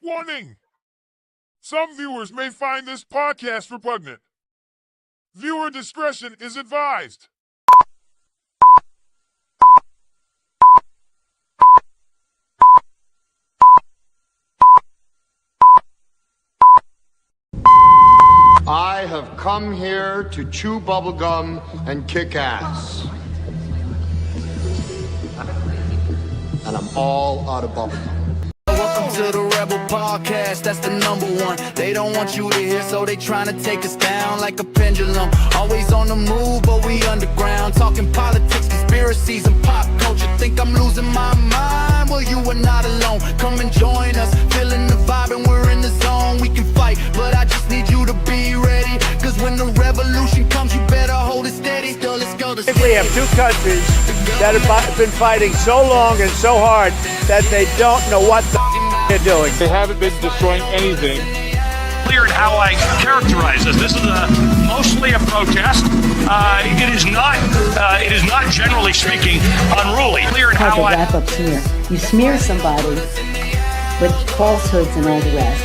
Warning! Some viewers may find this podcast repugnant. Viewer discretion is advised. I have come here to chew bubblegum and kick ass. And I'm all out of bubblegum. Welcome to the Rebel Podcast, that's the #1. They don't want you to hear, so they trying to take us down like a pendulum. Always on the move, but we underground. Talking politics, conspiracies, and pop culture. Think I'm losing my mind? Well, you are not alone. Come and join us, feeling the vibe and we're in the zone. We can fight, but I just need you to be ready. Cause when the revolution comes, you better hold it steady. Still, let's go to We have two countries that have been fighting so long and so hard that they don't know what they're doing. They haven't been destroying anything. Clear in how I characterize this. This is mostly a protest. It is not generally speaking unruly. Clear in how I wrap up smear. You smear somebody with falsehoods and all the rest.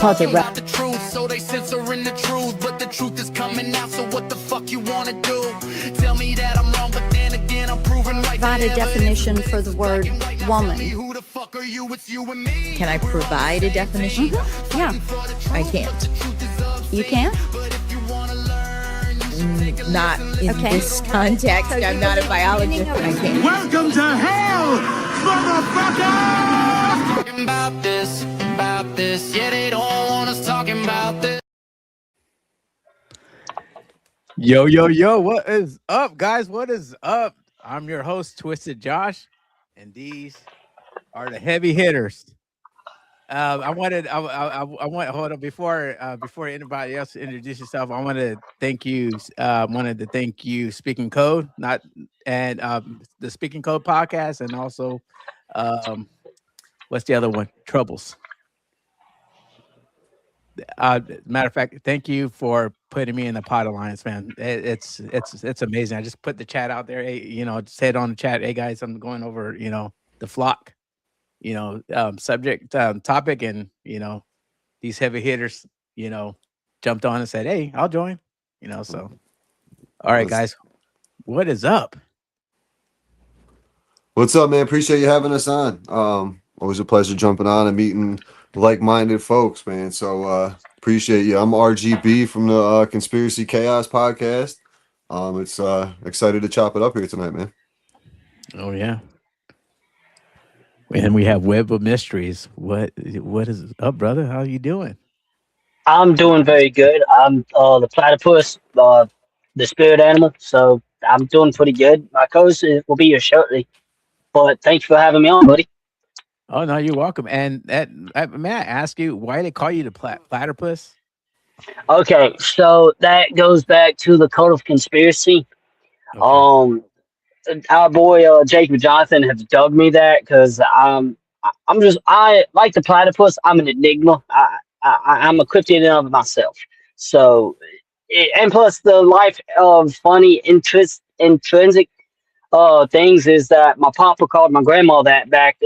Cause a wrap. The truth, so they censoring the truth, but the truth is coming out. So what the fuck you wanna do? Tell me that I'm wrong, but then again I'm proving right. Provide a definition for the word woman. Who the fuck are you? It's you and me. Can I provide a definition? Mm-hmm. Yeah. I can't. You can? Not in this context. I'm not a biologist. I can't. Welcome to hell, motherfucker! Talking about this. Yeah, they don't want us talking about this. Yo, what is up, guys? What is up? I'm your host, Twisted Josh, and these are the heavy hitters. I want hold on before anybody else introduce yourself. I wanted to thank you, Speaking Code, the Speaking Code podcast, and also what's the other one? Troubles. Matter of fact, thank you for putting me in the Pod Alliance, man. It's amazing. I just put the chat out there. Hey, said on the chat, hey guys, I'm going over, the flock, subject, topic, and these heavy hitters, jumped on and said, hey, I'll join. So all right, guys, what is up? What's up, man? Appreciate you having us on. Always a pleasure jumping on and meeting like-minded folks, man. So appreciate you. I'm RGB from the Conspiracy Chaos podcast. It's excited to chop it up here tonight, man. Oh yeah. And we have Web of Mysteries. What is up, brother? How are you doing? I'm doing very good. I'm the platypus, the spirit animal. So I'm doing pretty good. My co-host will be here shortly. But thanks for having me on, buddy. Oh no, you're welcome. And may I ask you why they call you the platypus? Okay, so that goes back to the Code of Conspiracy. Okay. Our boy Jacob Jonathan has dug me that because I like the platypus. I'm an enigma. I'm a cryptid in and of myself. So, and plus the life of funny intrinsic things is that my papa called my grandma that back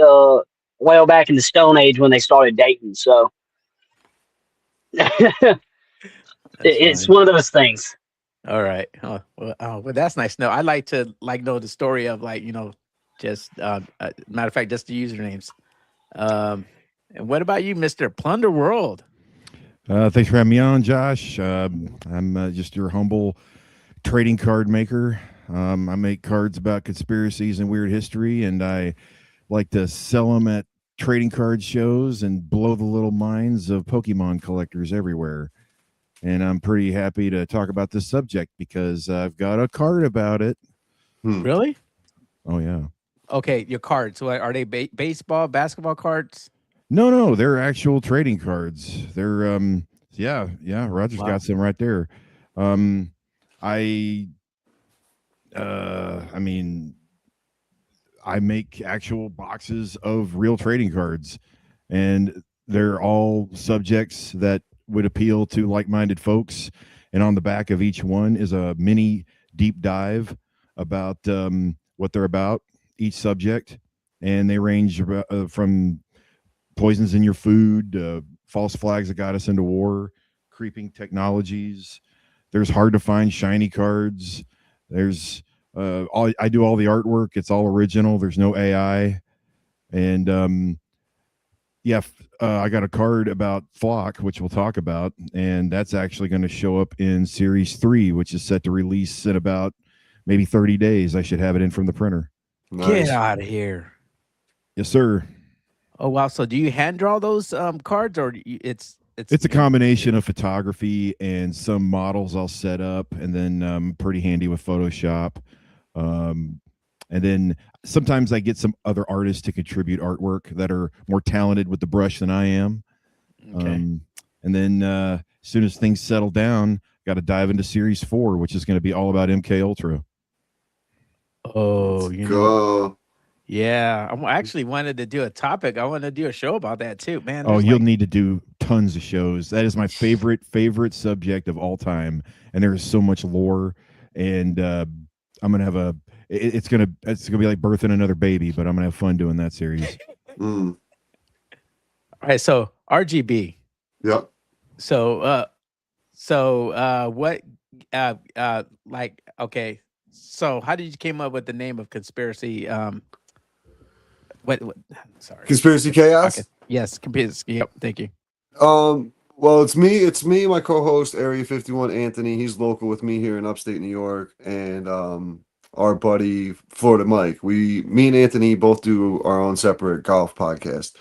back in the Stone Age when they started dating. So it's one of those things. All right. Well, that's nice. No, I like to know the story of just matter of fact, just the usernames. And what about you, Mr. Plunder World? Thanks for having me on, Josh. I'm just your humble trading card maker. I make cards about conspiracies and weird history, and I like to sell them at trading card shows and blow the little minds of Pokemon collectors everywhere. And I'm pretty happy to talk about this subject because I've got a card about it. Really? Oh, yeah. Okay, your cards. So are they baseball, basketball cards? No, they're actual trading cards. They're yeah. Roger's got some right there. I mean, I make actual boxes of real trading cards, and they're all subjects that would appeal to like-minded folks. And on the back of each one is a mini deep dive about what they're about, each subject. And they range from poisons in your food, false flags that got us into war, creeping technologies. There's hard to find shiny cards. There's I do all the artwork. It's all original. There's no AI. And I got a card about Flock, which we'll talk about, and that's actually going to show up in Series 3, which is set to release in about maybe 30 days. I should have it in from the printer. Get out of here. Yes, sir. Oh wow! So do you hand draw those cards, or it's a combination of photography and some models I'll set up, and then pretty handy with Photoshop. And then sometimes I get some other artists to contribute artwork that are more talented with the brush than I am. Okay. And then as soon as things settle down, got to dive into Series 4, which is going to be all about MK Ultra. Oh, Let's go. Yeah, I actually wanted to do a topic. I wanted to do a show about that too, man. Oh, you'll need to do tons of shows. That is my favorite subject of all time, and there is so much lore. And I'm gonna have it's gonna be like birthing another baby, but I'm gonna have fun doing that series. Mm. All right, so RGB. Yep. So what like, okay, so how did you came up with the name of conspiracy? What sorry. Conspiracy Chaos? Okay. Yes, conspiracy. Yep, thank you. Well, it's me, my co-host, Area 51, Anthony. He's local with me here in upstate New York, and our buddy Florida Mike. Me and Anthony both do our own separate golf podcast.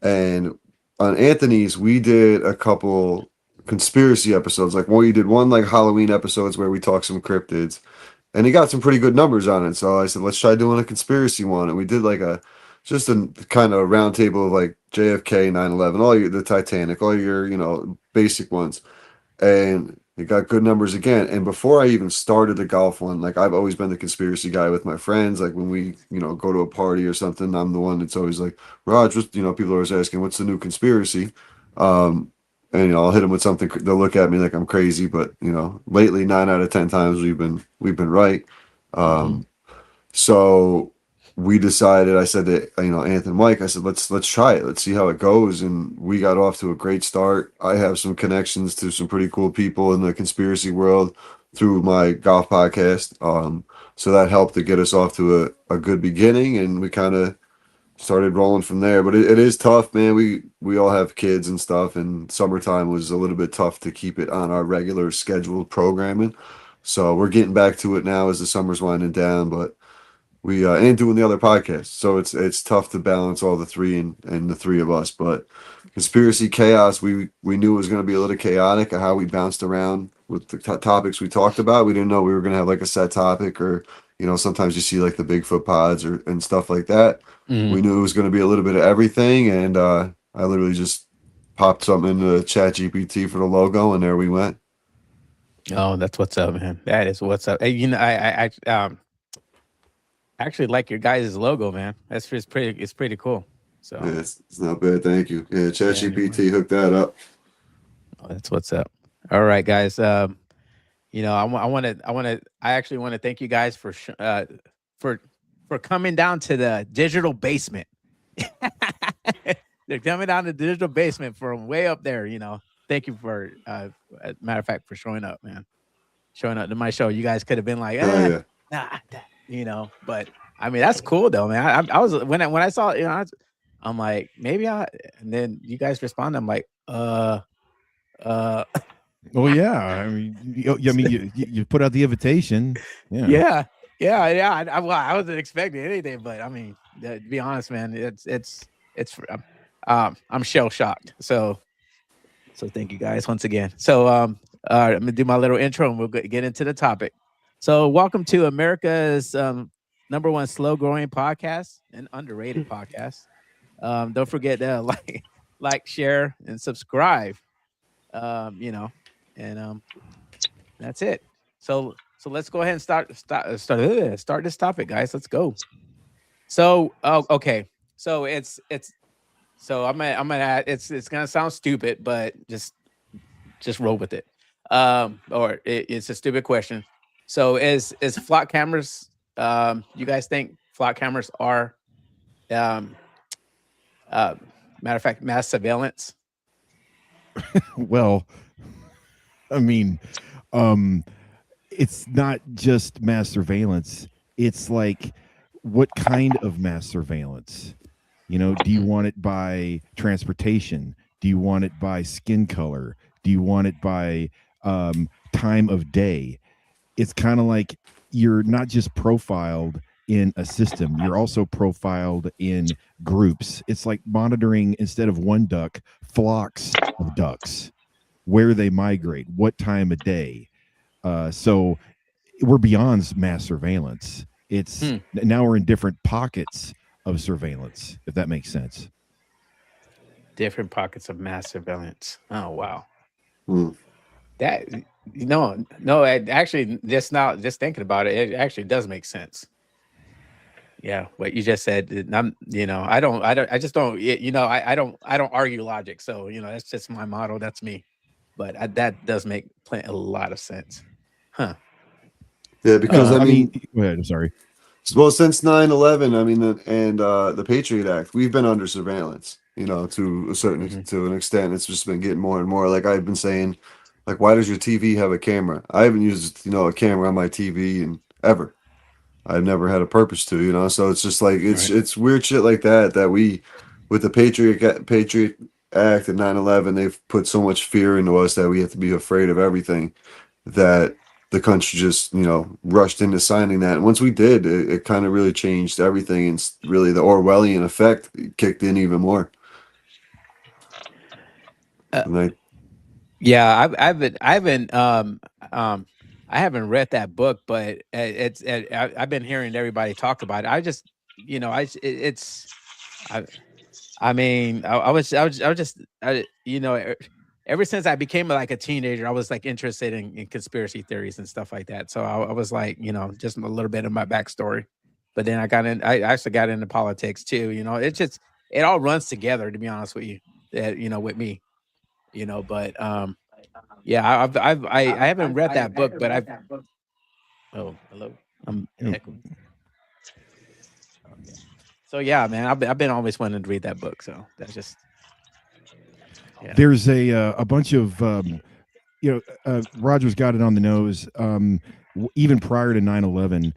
And on Anthony's, we did a couple conspiracy episodes. Like we did one like Halloween episodes where we talked some cryptids, and he got some pretty good numbers on it. So I said, let's try doing a conspiracy one. And we did like just a kind of round table of like JFK, 9/11, the Titanic, all your, basic ones. And it got good numbers again. And before I even started the golf one, like I've always been the conspiracy guy with my friends. Like when we, go to a party or something, I'm the one that's always like, Raj, people are always asking, what's the new conspiracy? And I'll hit them with something. They'll look at me like I'm crazy, but lately 9 out of 10 times we've been right. So we decided. I said to Anthony and Mike, I said let's try it. Let's see how it goes. And we got off to a great start. I have some connections to some pretty cool people in the conspiracy world through my golf podcast. So that helped to get us off to a good beginning, and we kind of started rolling from there. But it is tough, man. We all have kids and stuff, and summertime was a little bit tough to keep it on our regular scheduled programming. So we're getting back to it now as the summer's winding down, but we ain't doing the other podcasts. So it's tough to balance all the three and the three of us. But Conspiracy Chaos, we knew it was going to be a little chaotic of how we bounced around with the topics we talked about. We didn't know we were going to have like a set topic, or sometimes you see like the Bigfoot pods and stuff like that. Mm-hmm. We knew it was going to be a little bit of everything, and I literally just popped something into ChatGPT for the logo, and there we went. Oh, that's what's up, man. That is what's up. Hey, I actually like your guys' logo, man. It's pretty cool. So yeah, it's not bad. Thank you. Yeah, ChatGPT hooked that up. Oh, that's what's up. All right, guys. I actually want to thank you guys for coming down to the digital basement. They're coming down to the digital basement from way up there. Thank you for, matter of fact, for showing up, man. Showing up to my show. You guys could have been like, nah, but I mean, that's cool though, man. I was when I saw it, I'm like, maybe and then you guys respond. I'm like, Well, yeah. I mean, you put out the invitation. Yeah. I wasn't expecting anything, but I mean, to be honest, man, it's I'm shell shocked. So thank you guys once again. So I'm gonna do my little intro and we'll get into the topic. So welcome to America's #1 slow growing podcast and underrated podcast. Don't forget to like, share, and subscribe. And that's it. So let's go ahead and start this topic, guys. Let's go. So okay. So it's I'm gonna add, it's gonna sound stupid, but just roll with it. Or it's a stupid question. So is flock cameras, you guys think flock cameras are Matter of fact, mass surveillance. Well, I mean, it's not just mass surveillance. It's like, what kind of mass surveillance? You know, do you want it by transportation? Do you want it by skin color? Do you want it by time of day? It's kind of like you're not just profiled in a system, you're also profiled in groups. It's like monitoring, instead of one duck, flocks of ducks, where they migrate, what time of day. So we're beyond mass surveillance. It's now we're in different pockets of surveillance, if that makes sense. Different pockets of mass surveillance. Oh wow. That actually, just thinking about it, it actually does make sense. Yeah, what you just said. I don't argue logic. So that's just my motto. That's me. But that does make a lot of sense, huh? Yeah, because I mean, go ahead. I'm sorry. Well, since 9/11, I mean, the Patriot Act, we've been under surveillance. To a certain to an extent, it's just been getting more and more. Like I've been saying, like, why does your TV have a camera? I haven't used a camera on my TV in ever. I've never had a purpose to, so it's just like it's weird shit like that we, with the Patriot Act and 9/11, they've put so much fear into us that we have to be afraid of everything, that the country just rushed into signing that. And once we did, it kind of really changed everything, and really the Orwellian effect kicked in even more. Yeah, I haven't read that book, but I've been hearing everybody talk about it. I just, ever since I became like a teenager, I was like interested in conspiracy theories and stuff like that. So I was like, just a little bit of my backstory. But then I actually got into politics too. It all runs together, to be honest with you. With me, But yeah, I haven't read that book, but I've. Oh, hello. I'm echoing. Okay. So yeah, man, I've been always wanting to read that book. So that's just. Yeah. There's a bunch of Roger's got it on the nose. Even prior to 9/11,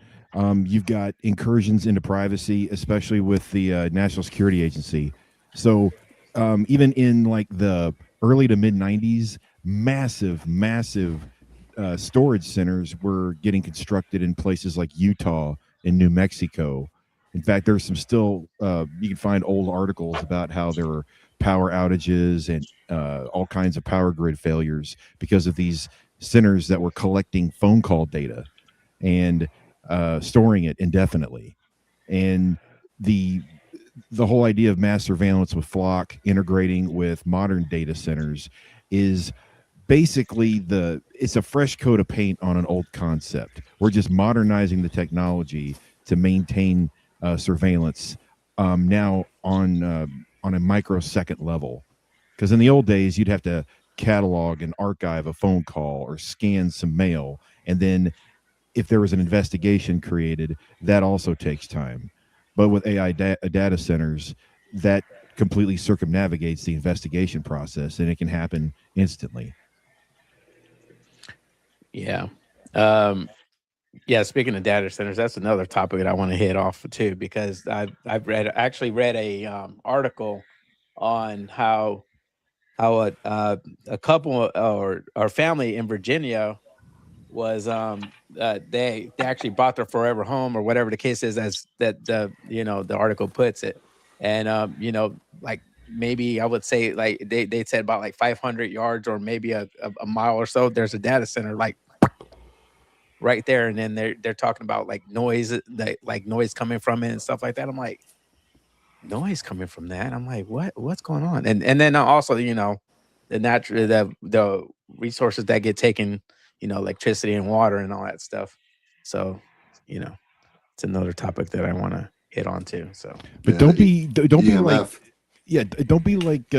you've got incursions into privacy, especially with the National Security Agency. So even in like the early to mid 90s, massive storage centers were getting constructed in places like Utah and New Mexico. In fact, there's some still you can find old articles about how there were power outages and all kinds of power grid failures because of these centers that were collecting phone call data and storing it indefinitely. And the whole idea of mass surveillance with Flock integrating with modern data centers is basically it's a fresh coat of paint on an old concept. We're just modernizing the technology to maintain surveillance now on a microsecond level. Because in the old days, you'd have to catalog and archive a phone call or scan some mail. And then if there was an investigation created, that also takes time. But with AI data centers, that completely circumnavigates the investigation process, and it can happen instantly. Yeah. Yeah, speaking of data centers, that's another topic that I want to hit off too, because I've actually read a article on how a couple or family in Virginia was they actually bought their forever home, or whatever the case is, as that the article puts it. And like maybe I would say, like they said about like 500 yards or maybe a mile or so, there's a data center like right there. And then they're talking about like noise, like noise coming from it and stuff like that. I'm like, noise coming from that? I'm like, what's going on? And then also, the natural the resources that get taken, electricity and water and all that stuff. So, it's another topic that I want to hit on too. So, but don't be like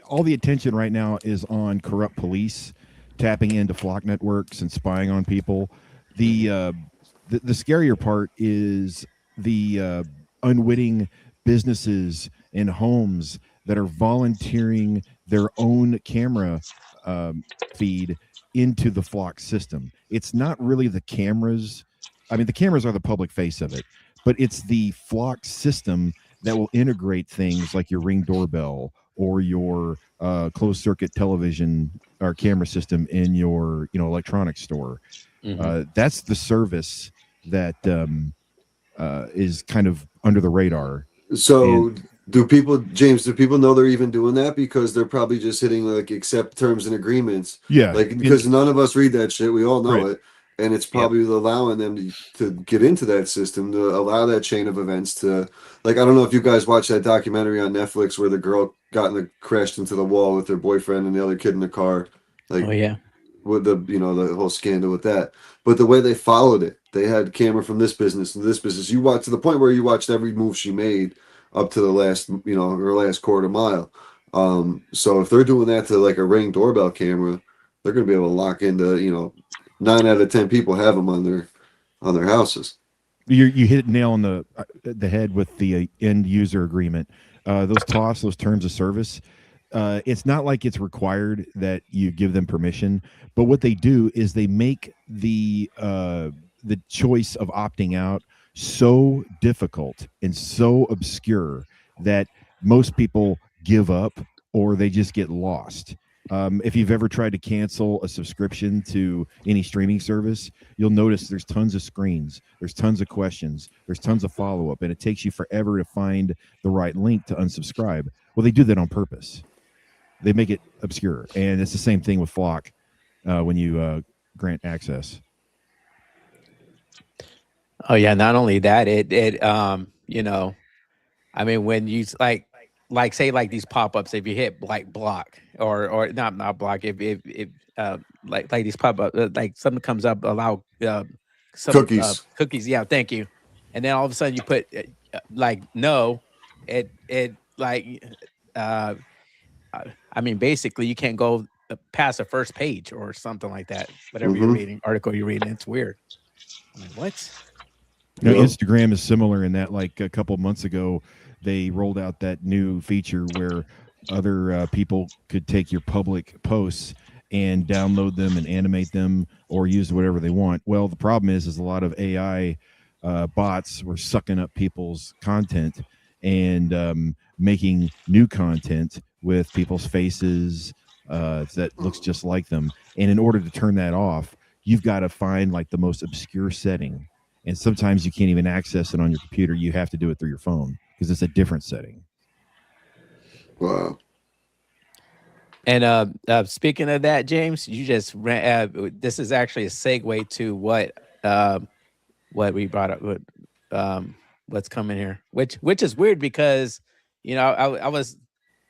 all the attention right now is on corrupt police tapping into Flock networks and spying on people. The scarier part is the unwitting businesses and homes that are volunteering their own camera feed into the Flock system. It's not really the cameras. I mean, the cameras are the public face of it, but it's the Flock system that will integrate things like your Ring doorbell or your closed circuit television or camera system in your electronics store. That's the service that is kind of under the radar. So do people know they're even doing that? Because they're probably just hitting like accept terms and agreements. Yeah. Like, because none of us read that shit. We all know Right. it. And it's probably allowing them to get into that system, to allow that chain of events to, like, I don't know if you guys watched that documentary on Netflix where the girl crashed into the wall with her boyfriend and the other kid in the car. Like, Oh yeah. with the the whole scandal with that. But the way they followed it, they had camera from this business and this business. You watched to the point where you watched every move she made up to the last, her last quarter mile. So if they're doing that to like a Ring doorbell camera, they're going to be able to lock into, 9 out of 10 people have them on their houses. You hit nail on the head with the end user agreement. Those terms of service. It's not like it's required that you give them permission, but what they do is they make the choice of opting out so difficult and so obscure that most people give up or they just get lost. If you've ever tried to cancel a subscription to any streaming service, you'll notice there's tons of screens, there's tons of questions, there's tons of follow-up, and it takes you forever to find the right link to unsubscribe. Well, they do that on purpose. They make it obscure, and it's the same thing with Flock when you grant access. Oh yeah. Not only that, I mean, when you like say like these pop-ups, if you hit like block or not block, if like these pop-up, like something comes up, allow some cookies. Yeah, thank you. And then all of a sudden you put like no, it like I mean, basically you can't go past the first page or something like that. Whatever you're reading, article you're reading, it's weird. I'm like, what? Instagram is similar in that, like a couple months ago, they rolled out that new feature where other people could take your public posts and download them and animate them or use whatever they want. Well, the problem is a lot of AI bots were sucking up people's content and making new content with people's faces that looks just like them. And in order to turn that off, you've got to find like the most obscure setting. And sometimes you can't even access it on your computer. You have to do it through your phone because it's a different setting. Wow. And speaking of that, James, you just ran. This is actually a segue to what we brought up. What's coming here, which is weird because I was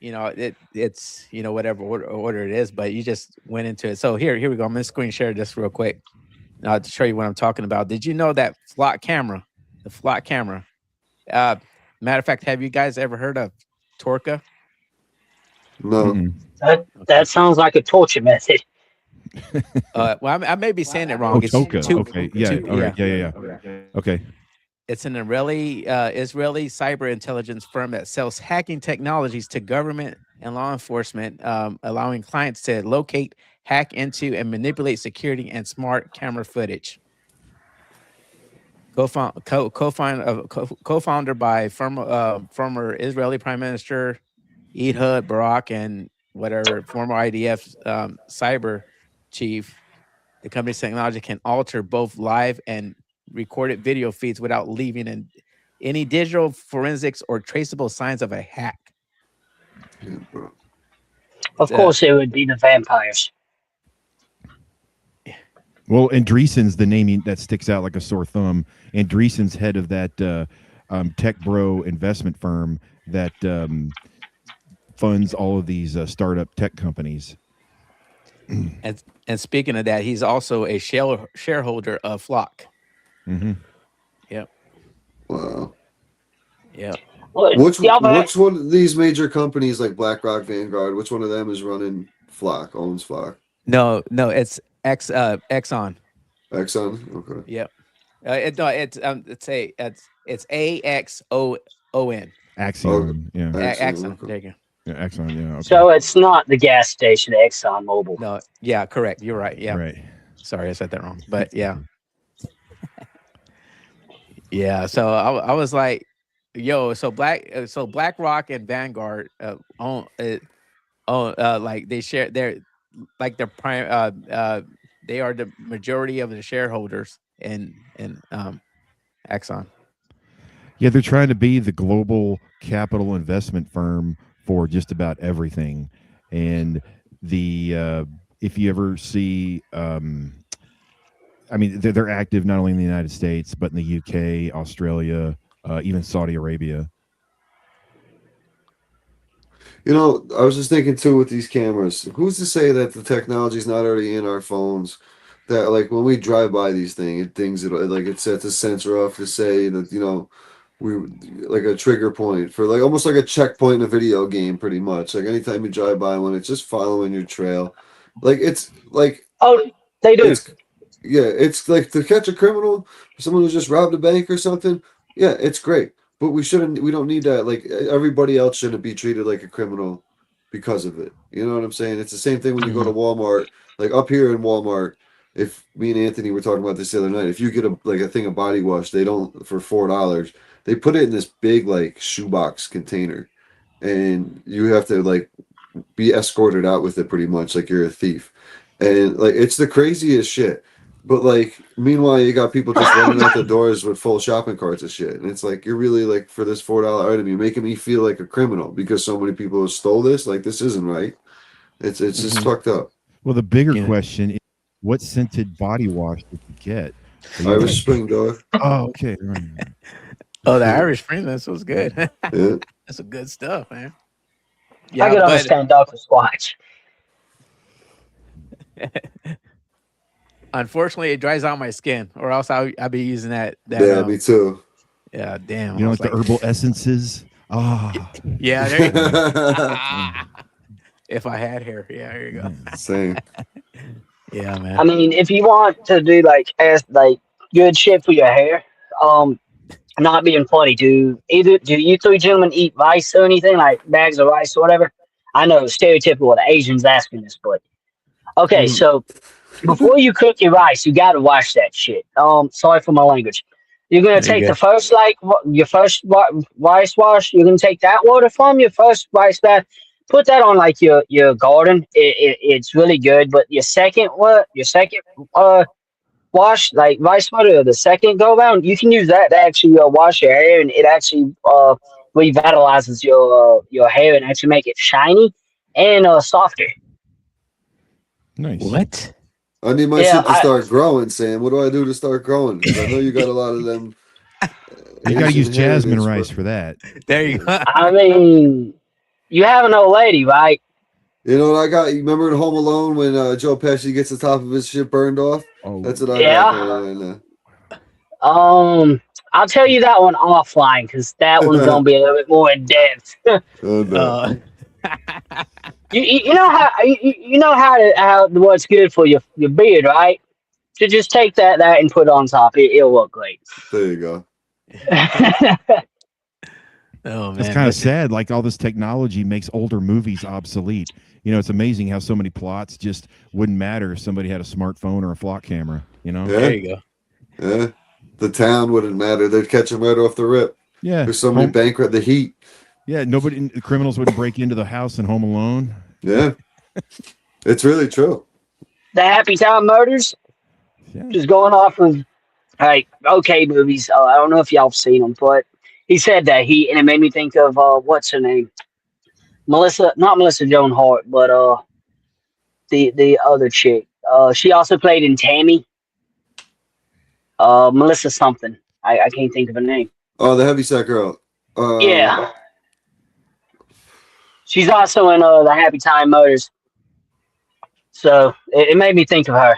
it's whatever order it is, but you just went into it. So here we go. I'm gonna screen share this real quick. To show you what I'm talking about. Did you know that the Flock camera? Matter of fact, have you guys ever heard of Torca? No. That sounds like a torture method. Well, I may be saying it wrong. It's Torca. Okay. Yeah. All right. Yeah. Okay. It's an Israeli cyber intelligence firm that sells hacking technologies to government and law enforcement, allowing clients to locate, hack into, and manipulate security and smart camera footage. Co-founder by former Israeli Prime Minister Ehud Barak and former IDF cyber chief. The company's technology can alter both live and recorded video feeds without leaving any digital forensics or traceable signs of a hack. Of course, it would be the vampires. Well, Andreessen's the name that sticks out like a sore thumb. Andreessen's head of that Tech Bro investment firm that funds all of these startup tech companies. And speaking of that, he's also a shareholder of Flock. Mm-hmm. Yep. Wow. Yep. Which one of these major companies like BlackRock, Vanguard, which one of them is running Flock, owns Flock? No, it's Exxon. Exxon? Okay. Yep. It's AXON. Axion. Yeah. Exxon. There you go. Yeah, Exxon. Yeah. Okay. So it's not the gas station, Exxon Mobil. No, yeah, correct. You're right. Yeah. Right. Sorry, I said that wrong. But yeah. Yeah. So I was like, yo, so BlackRock and Vanguard like they share their prime they are the majority of the shareholders in Exxon. Yeah, they're trying to be the global capital investment firm for just about everything. And the if you ever see I mean, they're active not only in the United States, but in the UK, Australia, even Saudi Arabia. You know, I was just thinking too with these cameras. Who's to say that the technology is not already in our phones? That like when we drive by these things, it sets a sensor off to say that, you know, we like a trigger point for like almost like a checkpoint in a video game, pretty much. Like anytime you drive by one, it's just following your trail. Like it's like they do. It's like to catch a criminal, someone who just robbed a bank or something. Yeah, it's great. But we don't need that. Like everybody else shouldn't be treated like a criminal because of it. You know what I'm saying? It's the same thing when you go to Walmart. Like up here in Walmart, if me and Anthony were talking about this the other night, if you get a thing of body wash, they don't for $4. They put it in this big like shoebox container, and you have to like be escorted out with it pretty much like you're a thief. And like it's the craziest shit. But like meanwhile you got people just running out the doors with full shopping carts of shit. And it's like you're really like for this $4 item, you're making me feel like a criminal because so many people have stole this. Like this isn't right. It's just fucked up. Well, the bigger question is what scented body wash did you get? Irish Spring, dog. Oh, okay. Right. Oh, the Irish Spring, this was good. Yeah. That's some good stuff, man. Yeah, I can understand Dr. Squatch. Unfortunately, it dries out my skin, or else I'll be using that. Yeah, me too. Yeah, damn. You know, like the herbal essences. Ah. Yeah, there you go. If I had hair, yeah, there you go. Same. Yeah, man. I mean, if you want to do like good shit for your hair, not being funny, do you three gentlemen eat rice or anything like bags of rice or whatever? I know stereotypical the Asians asking this, but okay, so before you cook your rice, you gotta wash that shit. Sorry for my language. You're gonna take the first your first rice wash. You're gonna take that water from your first rice bath. Put that on like your garden. It's really good. But your second wash, like rice water, or the second go round, you can use that to actually wash your hair, and it actually revitalizes your hair and actually make it shiny and softer. Nice. What? I need my shit to start growing, Sam. What do I do to start growing? Because I know you got a lot of them. You gotta use jasmine rice for that. There you go. I mean, you have an old lady, right? You know what I got? You remember in Home Alone when Joe Pesci gets the top of his shit burned off? Oh, that's what I got. I'll tell you that one offline because that one's gonna be a little bit more in depth. Oh, no. You know how what's good for your beard, right? So just take that and put it on top. It'll look great. There you go. Oh man, it's kind of sad. Like all this technology makes older movies obsolete. You know, it's amazing how so many plots just wouldn't matter if somebody had a smartphone or a flock camera. You know, yeah. There you go. Yeah, the town wouldn't matter. They'd catch him right off the rip. Yeah, there's so many bankrupt. The heat. Yeah, the criminals wouldn't break into the house in Home Alone. Yeah, it's really true. The Happy Time Murders. Yeah. Just going off of okay movies. I don't know if y'all have seen them, but he said that and it made me think of what's her name, not Melissa Joan Hart, but the other chick. She also played in Tammy. Melissa something. I can't think of her name. Oh, the heavyset girl. Yeah. She's also in the Happy Time Murders. So it made me think of her.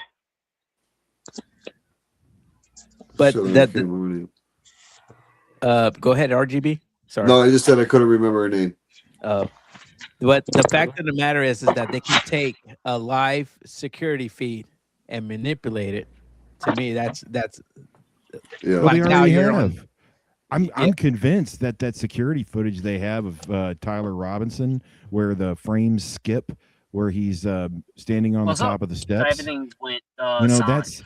But go ahead, RGB. Sorry. No, I just said I couldn't remember her name. But the fact of the matter is that they can take a live security feed and manipulate it. To me, that's yeah. Well, they already have. I'm convinced that security footage they have of Tyler Robinson, where the frames skip, where he's standing on the top of the steps. Everything went. That's.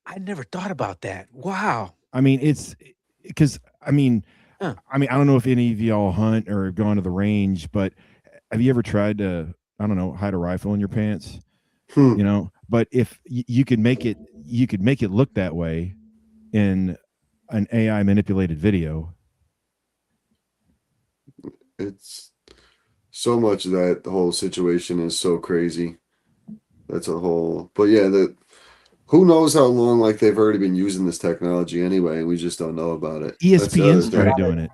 I never thought about that. Wow. I mean, it's because I mean, I don't know if any of y'all hunt or have gone to the range, but have you ever tried to, I don't know, hide a rifle in your pants? But if you could make it look that way in an AI manipulated video. It's so much of that whole situation is so crazy. That's a whole, but yeah, who knows how long like they've already been using this technology anyway, and we just don't know about it. ESPN started doing it.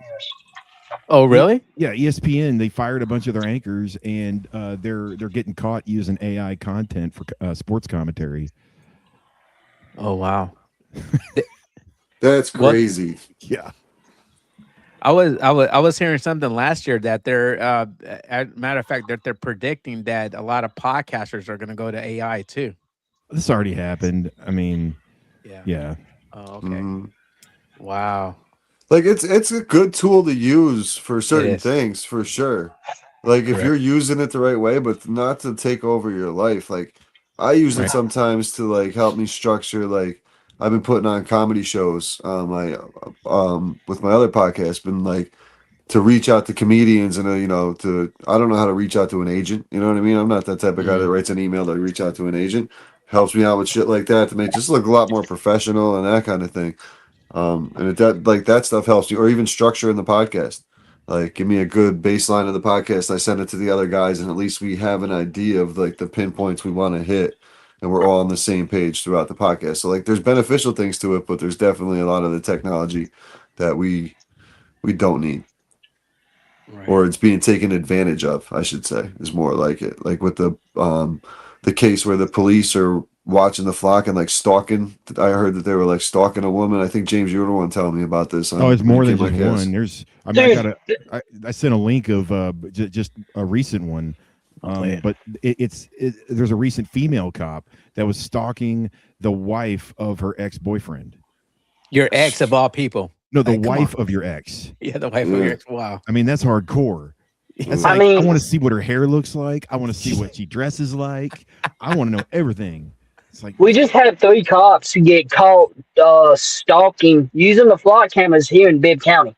Oh, really? Yeah, ESPN, they fired a bunch of their anchors, and they're getting caught using AI content for sports commentary. Oh, wow. That's crazy. Yeah. I was hearing something last year that they're matter of fact that they're predicting that a lot of podcasters are going to go to AI too. This already happened. I mean, yeah. Oh, okay. Wow. Like it's a good tool to use for certain things, for sure. Like if you're using it the right way, but not to take over your life. Like I use it sometimes to like help me structure. Like I've been putting on comedy shows. With my other podcast, been like to reach out to comedians and I don't know how to reach out to an agent. You know what I mean? I'm not that type of guy that writes an email to reach out to an agent. Helps me out with shit like that to make just look a lot more professional and that kind of thing. And that stuff helps you, or even structure in the podcast. Like give me a good baseline of the podcast. I send it to the other guys, and at least we have an idea of like the pinpoints we want to hit, and we're all on the same page throughout the podcast. So like there's beneficial things to it, but there's definitely a lot of the technology that we don't need. Right. Or it's being taken advantage of, I should say, is more like it. Like with the case where the police are watching the flock and like stalking. I heard that they were like stalking a woman. I think James, you were the one telling me about this. It's more than just one. I sent a link of just a recent one. But there's a recent female cop that was stalking the wife of her ex-boyfriend. Your ex of all people. No, the wife of your ex. Yeah, the wife of your ex. Wow. I mean, that's hardcore. That's I want to see what her hair looks like. I want to see what she dresses like. I want to know everything. It's like we just had 3 cops who get caught stalking using the flock cameras here in Bibb County.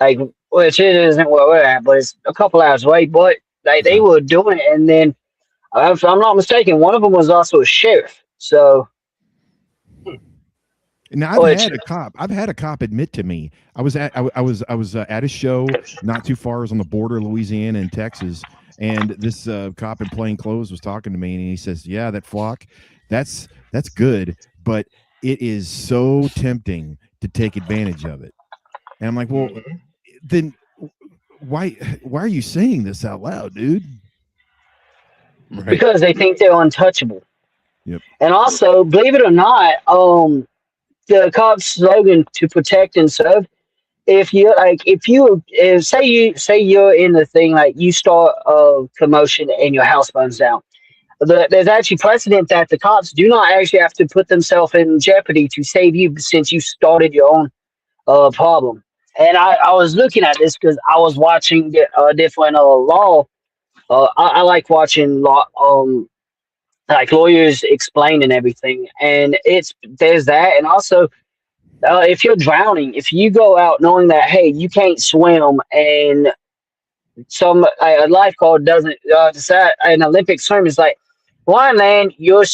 Like, which it isn't where we're at, but it's a couple hours away. But they were doing it, and then if I'm not mistaken, one of them was also a sheriff. So. Now I've had a cop admit to me. I was at a show not too far. I was on the border of Louisiana and Texas, and this cop in plain clothes was talking to me, and he says, "Yeah, that flock, that's good, but it is so tempting to take advantage of it." And I'm like, "Well, then why are you saying this out loud, dude?" Right. Because they think they're untouchable. Yep. And also, believe it or not, the cop's slogan to protect and serve. If you say you're in the thing, like you start a commotion and your house burns down, there's actually precedent that the cops do not actually have to put themselves in jeopardy to save you since you started your own problem. And I was looking at this because I was watching different law. I like watching law. Like lawyers explain and everything, and there's that, and also if you're drowning, if you go out knowing that hey you can't swim, and a lifeguard doesn't decide an Olympic swim is like, well, man, you're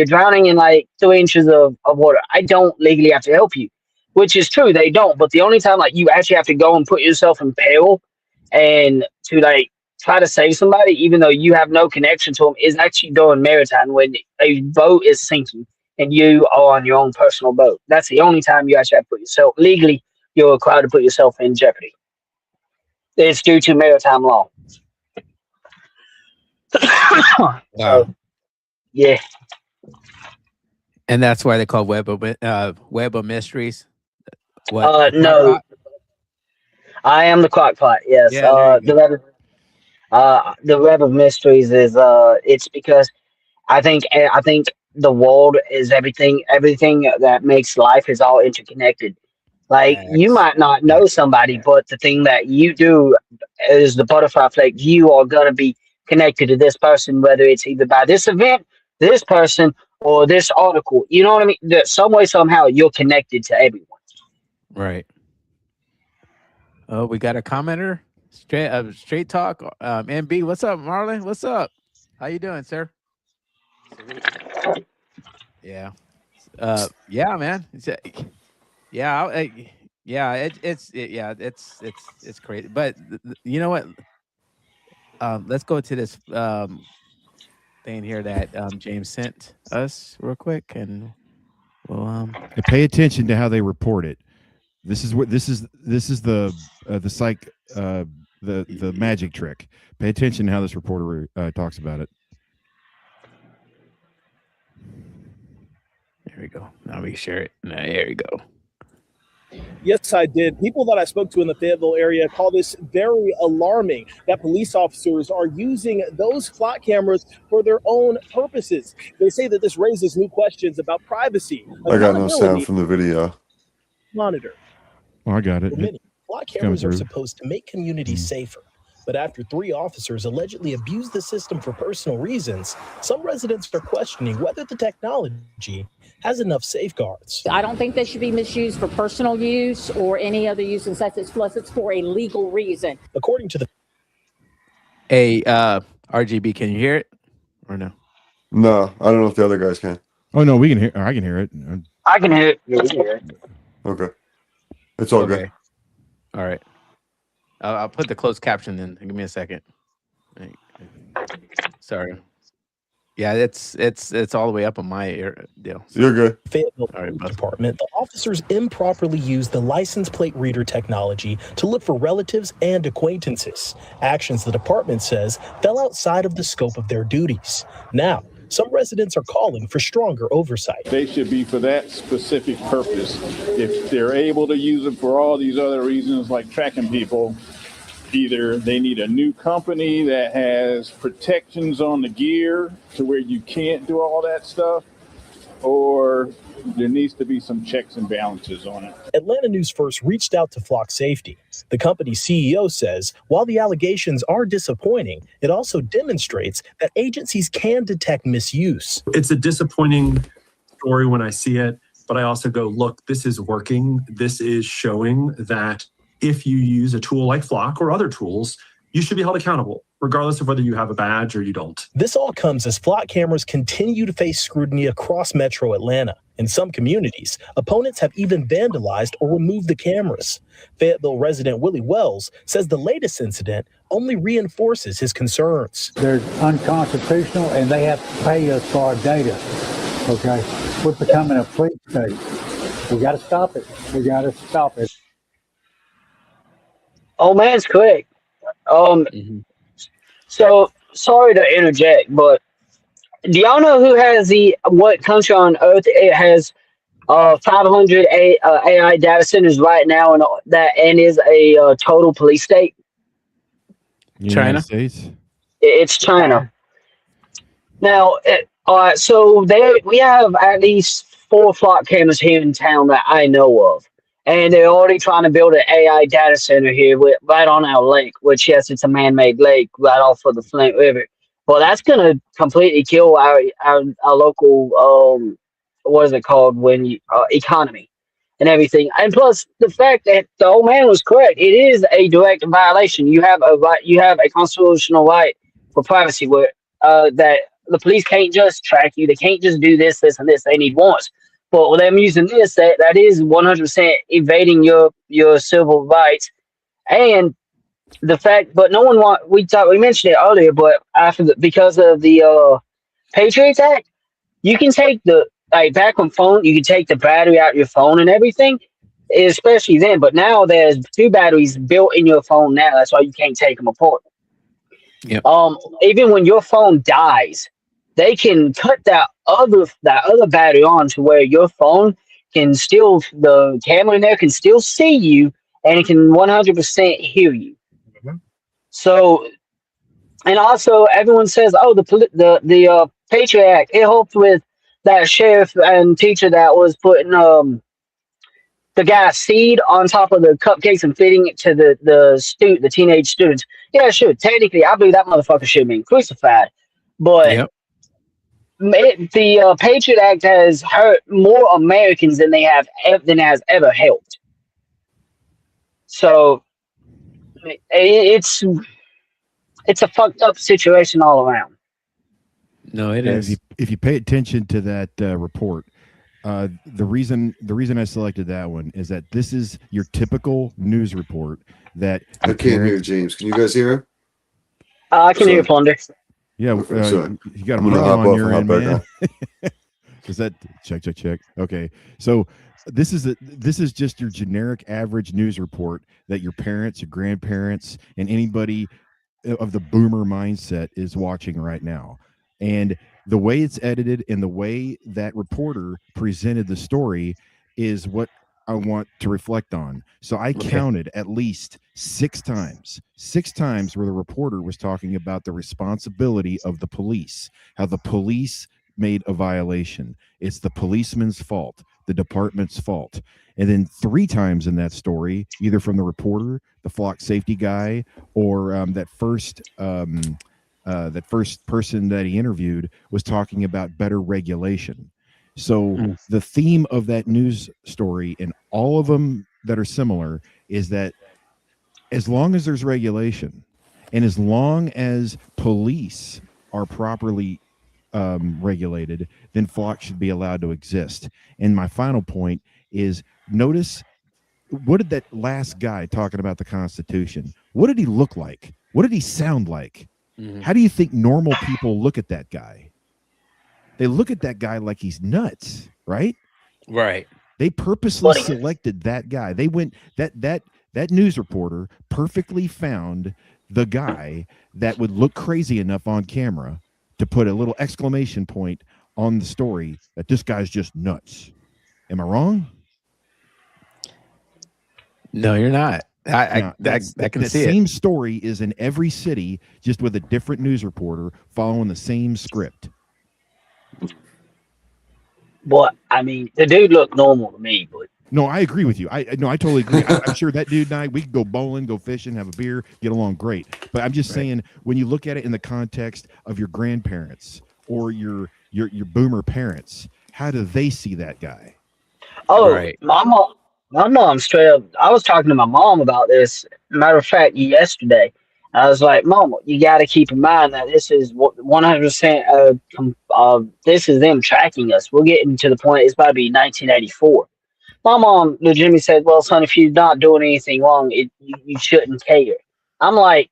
drowning in like 3 inches of water. I don't legally have to help you, which is true, they don't. But the only time like you actually have to go and put yourself in peril and to like try to save somebody, even though you have no connection to them, is actually during maritime when a boat is sinking and you are on your own personal boat. That's the only time you actually have to put yourself legally. You're required to put yourself in jeopardy. It's due to maritime law. Wow. So, yeah. And that's why they call Web of Mysteries. No, I am the Crockpot. Yes, Yeah, the Web of Mysteries is it's because I think the world is everything that makes life is all interconnected. Like, you might not know somebody, but the thing that you do is the butterfly effect. You are going to be connected to this person, whether it's either by this event, this person, or this article. You know what I mean? Some way, somehow, you're connected to everyone. Right. Oh, we got a commenter. Straight talk. MB, what's up, Marlon? What's up? How you doing, sir? Yeah. Yeah, man. It's crazy. But you know what? Let's go to this thing here that James sent us real quick, and we'll pay attention to how they report it. This is the psych the magic trick. Pay attention to how this reporter talks about it. There we go. Now we share it. There we go. Yes, I did. People that I spoke to in the Fayetteville area call this very alarming, that police officers are using those flock cameras for their own purposes. They say that this raises new questions about privacy. I got no sound from the video. Monitor. Oh, I got it. Flock cameras are supposed to make communities safer. But after 3 officers allegedly abused the system for personal reasons, some residents are questioning whether the technology has enough safeguards. I don't think they should be misused for personal use or any other use unless it's for a legal reason. According to the RGB, can you hear it or no? No, I don't know if the other guys can. Oh no, we can hear. I can hear it. I can hear it. Yeah, we can hear it. Okay, it's all good. All right. I'll put the closed caption in. Give me a second. Sorry. Yeah, it's all the way up on my ear deal. So. You're good. Fayetteville Department, the officers improperly used the license plate reader technology to look for relatives and acquaintances. Actions the department says fell outside of the scope of their duties. Now, some residents are calling for stronger oversight. They should be for that specific purpose. If they're able to use it for all these other reasons like tracking people, either they need a new company that has protections on the gear to where you can't do all that stuff, or there needs to be some checks and balances on it. Atlanta News First reached out to Flock Safety. The company's CEO says while the allegations are disappointing, it also demonstrates that agencies can detect misuse. It's a disappointing story when I see it, but I also go, look, this is working. This is showing that if you use a tool like Flock or other tools, you should be held accountable, regardless of whether you have a badge or you don't. This all comes as Flock cameras continue to face scrutiny across metro Atlanta. In some communities, opponents have even vandalized or removed the cameras. Fayetteville resident Willie Wells says the latest incident only reinforces his concerns. They're unconstitutional and they have to pay us for our data. Okay, we're becoming a free state. We got to stop it. We got to stop it. Oh, man's correct. So sorry to interject, but do y'all know who has what country on earth it has 500 AI data centers right now, and is a total police state? United States. It's China. Now, so we have at least 4 flock cameras here in town that I know of. And they're already trying to build an AI data center here right on our lake, which, yes, it's a man-made lake right off of the Flint River. Well, that's going to completely kill our local, what is it called, economy and everything. And plus, the fact that the old man was correct, it is a direct violation. You have a right, you have a constitutional right for privacy where that the police can't just track you. They can't just do this, this, and this. They need warrants. But with them using this, that is 100% evading your civil rights, and the fact. But no one we mentioned it earlier, but because of the Patriots Act, you can take back on phone, you can take the battery out of your phone and everything, especially then. But now there's 2 batteries built in your phone now. That's why you can't take them apart. Yep. Even when your phone dies, they can cut that other battery on to where your phone can still, the camera in there can still see you, and it can 100% hear you. Mm-hmm. So, and also everyone says, oh, the Patriot Act, it helped with that sheriff and teacher that was putting the guy's seed on top of the cupcakes and feeding it to the teenage students. Yeah, sure. Technically, I believe that motherfucker should have been crucified. But the Patriot Act has hurt more Americans than has ever helped. So it's a fucked up situation all around. No, it is. If you pay attention to that report, the reason I selected that one is that this is your typical news report that I can't hear James. Can you guys hear him? I can hear Plunder. Yeah, you got a problem on your end, man. Is that check? Okay, so this is just your generic average news report that your parents, your grandparents, and anybody of the boomer mindset is watching right now. And the way it's edited and the way that reporter presented the story is what I want to reflect on. So I counted at least 6 times where the reporter was talking about the responsibility of the police, how the police made a violation. It's the policeman's fault, the department's fault. And then 3 times in that story, either from the reporter, the flock safety guy, or that first person that he interviewed was talking about better regulation. So the theme of that news story, and all of them that are similar, is that as long as there's regulation and as long as police are properly regulated, then flocks should be allowed to exist. And my final point is, notice, what did that last guy talking about the Constitution, what did he look like? What did he sound like? How do you think normal people look at that guy? They look at that guy like he's nuts, right? Right. They purposely selected that guy. They went that news reporter perfectly found the guy that would look crazy enough on camera to put a little exclamation point on the story that this guy's just nuts. Am I wrong? No, you're not. I can see it. The same story is in every city, just with a different news reporter following the same script. But I mean, the dude looked normal to me. But no, I agree with you. I totally agree. I'm sure that dude and I, we could go bowling, go fishing, have a beer, get along great. But I'm just saying, when you look at it in the context of your grandparents or your boomer parents, how do they see that guy? Oh, my mom straight up. I was talking to my mom about this. Matter of fact, yesterday, I was like, "Mama, you got to keep in mind that this is 100%. This is them tracking us. We're getting to the point. It's about to be 1984." My mom legitimately said, "Well, son, if you're not doing anything wrong, you shouldn't care." I'm like,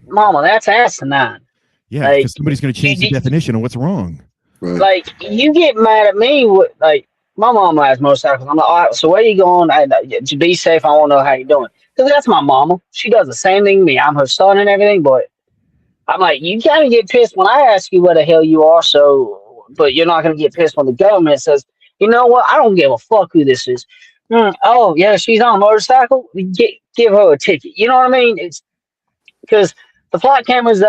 "Mama, that's asinine." Yeah, because somebody's going to change the definition of what's wrong. Right. Like, you get mad at me with, like, my mom rides motorcycles. I'm like, all right, so where you going? To be safe, I want to know how you're doing. Because that's my mama. She does the same thing to me. I'm her son and everything, but I'm like, you kind of get pissed when I ask you where the hell you are, but you're not going to get pissed when the government says, you know what, I don't give a fuck who this is. Oh, yeah, she's on a motorcycle? Give her a ticket. You know what I mean? It's because the flight cameras,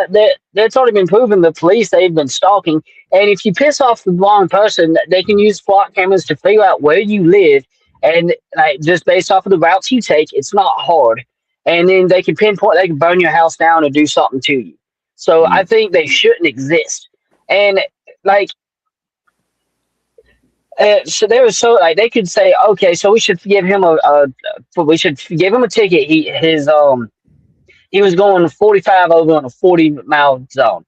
that's already been proven, the police, they've been stalking. And if you piss off the wrong person, they can use flight cameras to figure out where you live. And just based off of the routes you take, it's not hard. And then they can pinpoint, they can burn your house down or do something to you. So I think they shouldn't exist. And like, so they were they could say, okay, so we should give him a ticket. He was going 45 over on a 40-mile zone.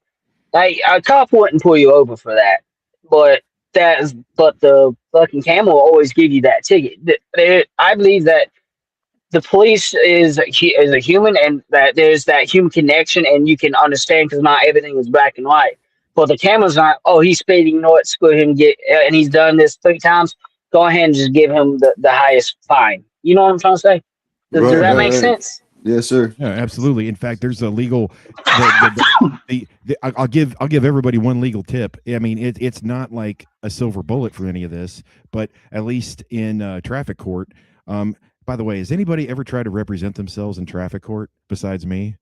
Like, a cop wouldn't pull you over for that, but the fucking camera will always give you that ticket. I believe that the police is a human, and that there's that human connection, and you can understand because not everything is black and white. But the camera's not, oh, he's speeding, no, it's good him and he's done this 3 times. Go ahead and just give him the highest fine. You know what I'm trying to say? Does that make sense? Yes, sir. Yeah, absolutely. In fact, there's a legal. I'll give everybody one legal tip. I mean, it's not like a silver bullet for any of this, but at least in traffic court. By the way, has anybody ever tried to represent themselves in traffic court besides me?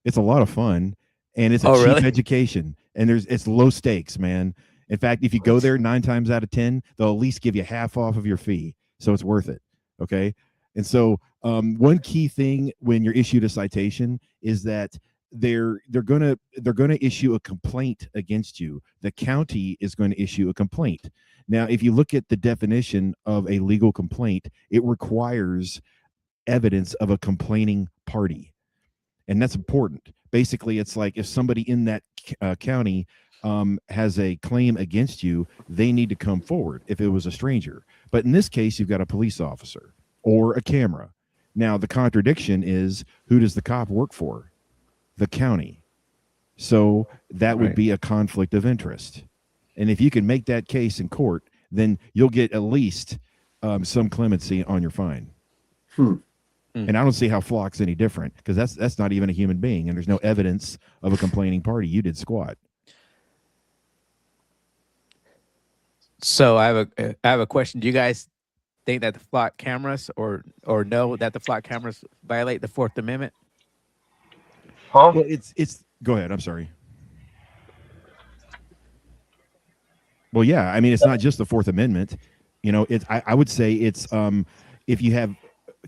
It's a lot of fun, and it's a cheap education, and it's low stakes, man. In fact, if you go there 9 times out of 10, they'll at least give you half off of your fee, so it's worth it. Okay, and so one key thing when you're issued a citation is that they're gonna issue a complaint against you. The county is going to issue a complaint. Now, if you look at the definition of a legal complaint, it requires evidence of a complaining party, and that's important. Basically, it's like if somebody in that county has a claim against you, they need to come forward if it was a stranger. But in this case, you've got a police officer or a camera. Now, the contradiction is, who does the cop work for? The county. So that would be a conflict of interest. And if you can make that case in court, then you'll get at least some clemency on your fine. And I don't see how Flock's any different, because that's not even a human being, and there's no evidence of a complaining party. You did squat. So I have a question. Do you guys think that the Flock cameras or know that the Flock cameras violate the 4th Amendment? Well, it's go ahead. I'm sorry. Well, yeah. I mean, it's not just the 4th Amendment. You know, I would say it's if you have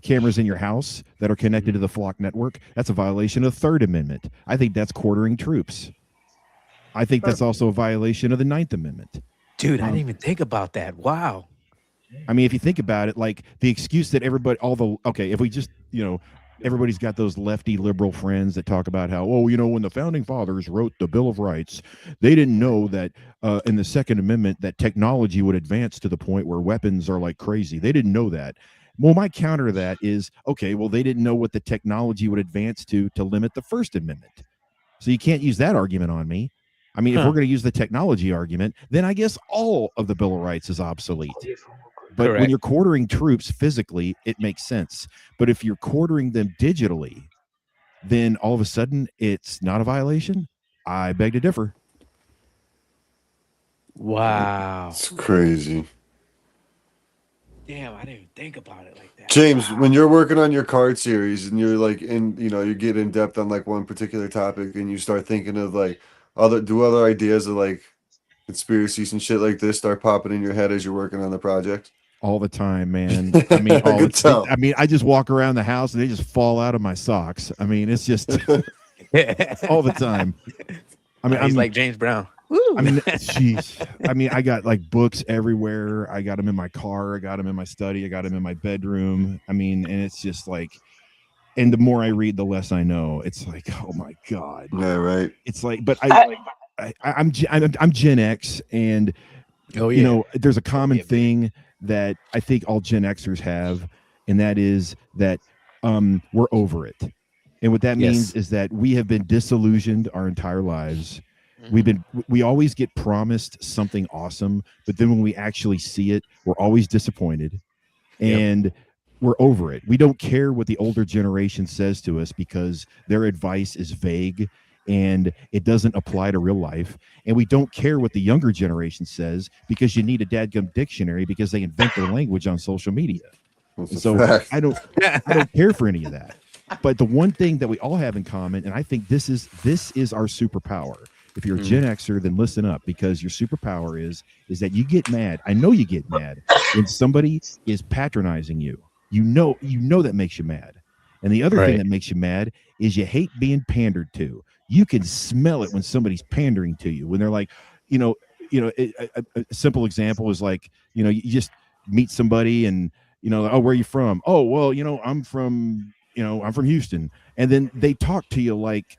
cameras in your house that are connected to the Flock network, that's a violation of the 3rd Amendment. I think that's quartering troops. I think that's also a violation of the 9th Amendment. Dude, I didn't even think about that. Wow. I mean, if you think about it, like the excuse that everybody, if we just, everybody's got those lefty liberal friends that talk about how, when the founding fathers wrote the Bill of Rights, they didn't know that in the 2nd Amendment that technology would advance to the point where weapons are like crazy. They didn't know that. Well, my counter to that is, they didn't know what the technology would advance to limit the 1st Amendment. So you can't use that argument on me. I mean, if we're going to use the technology argument, then I guess all of the Bill of Rights is obsolete. But when you're quartering troops physically, it makes sense. But if you're quartering them digitally, then all of a sudden it's not a violation. I beg to differ. Wow. It's crazy. Damn, I didn't even think about it like that. James, when you're working on your card series and you're like you get in depth on like one particular topic and you start thinking of like other ideas of like conspiracies and shit like this start popping in your head as you're working on the project? All the time, man. I mean, I just walk around the house and they just fall out of my socks. I mean, it's just all the time. I mean, he's like James Brown. Woo. I mean, jeez. I mean, I got like books everywhere. I got them in my car. I got them in my study. I got them in my bedroom. I mean, and it's just like, and the more I read, the less I know. It's like, oh my God. Yeah, right. It's like, but I'm Gen X, and there's a common thing that I think all Gen Xers have, and that is that we're over it. And what that means is that we have been disillusioned our entire lives. We always get promised something awesome, but then when we actually see it, we're always disappointed. And we're over it. We don't care what the older generation says to us because their advice is vague and it doesn't apply to real life. And we don't care what the younger generation says because you need a dadgum dictionary because they invent their language on social media. So I don't care for any of that. But the one thing that we all have in common, and I think this is our superpower. If you're a Gen Xer, then listen up, because your superpower is that you get mad. I know you get mad when somebody is patronizing you. You know that makes you mad. And the other thing that makes you mad is you hate being pandered to. You can smell it when somebody's pandering to you. When they're like, a simple example is like, you just meet somebody and, oh, where are you from? Oh, well, I'm from Houston. And then they talk to you like,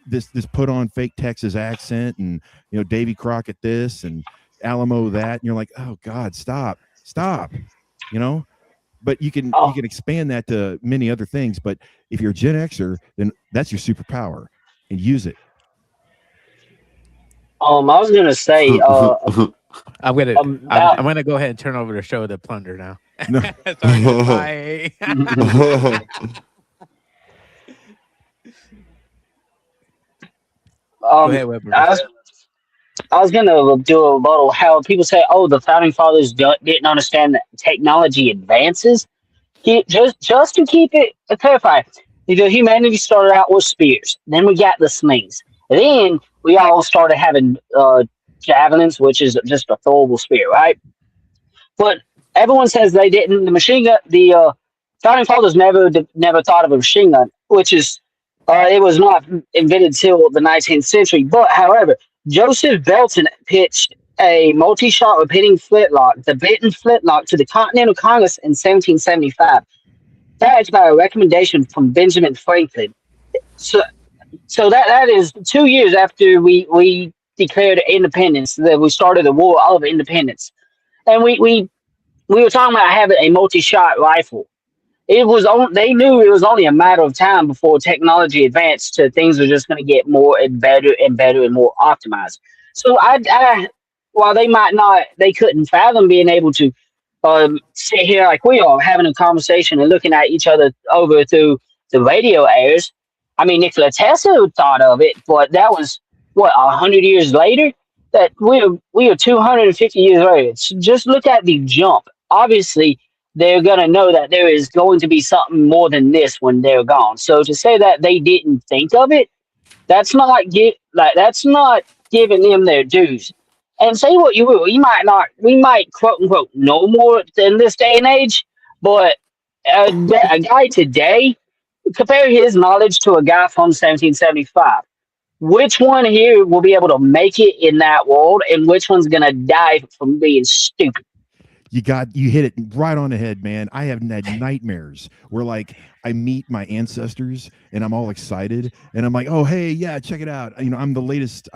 this put on fake Texas accent and, Davy Crockett this and Alamo that. And you're like, oh God, stop. But you can expand that to many other things. But if you're a Gen Xer, then that's your superpower, and use it. I was gonna say, I'm gonna go ahead and turn over the show to Plunder now. No. Bye. Go ahead, Weber. I was going to do a little how people say, oh, the founding fathers didn't understand that technology advances. Just to keep it clarified, humanity started out with spears. Then we got the slings. Then we all started having javelins, which is just a throwable spear, right? But everyone says they didn't. The machine gun, the founding fathers never thought of a machine gun, which is it was not invented till the 19th century. But however, Joseph Belton pitched a multi-shot repeating flintlock, the Benton flintlock, to the Continental Congress in 1775, backed by a recommendation from Benjamin Franklin. So that is 2 years after we declared independence, that we started the War of Independence, and we were talking about having a multi-shot rifle. They knew it was only a matter of time before technology advanced to things were just going to get more and better and better and more optimized. So while they couldn't fathom being able to sit here like we are having a conversation and looking at each other over through the radio airs. I mean, Nikola Tesla thought of it, but that was 100 years later. That we are 250 years later. So just look at the jump. Obviously, they're gonna know that there is going to be something more than this when they're gone. So to say that they didn't think of it, that's not giving them their dues. And say what you will, we might quote unquote know more than this day and age, but a guy today, compare his knowledge to a guy from 1775. Which one here will be able to make it in that world, and which one's gonna die from being stupid? You hit it right on the head, man. I have had nightmares where like I meet my ancestors and I'm all excited and I'm like, oh hey, yeah, check it out. You know, I'm the latest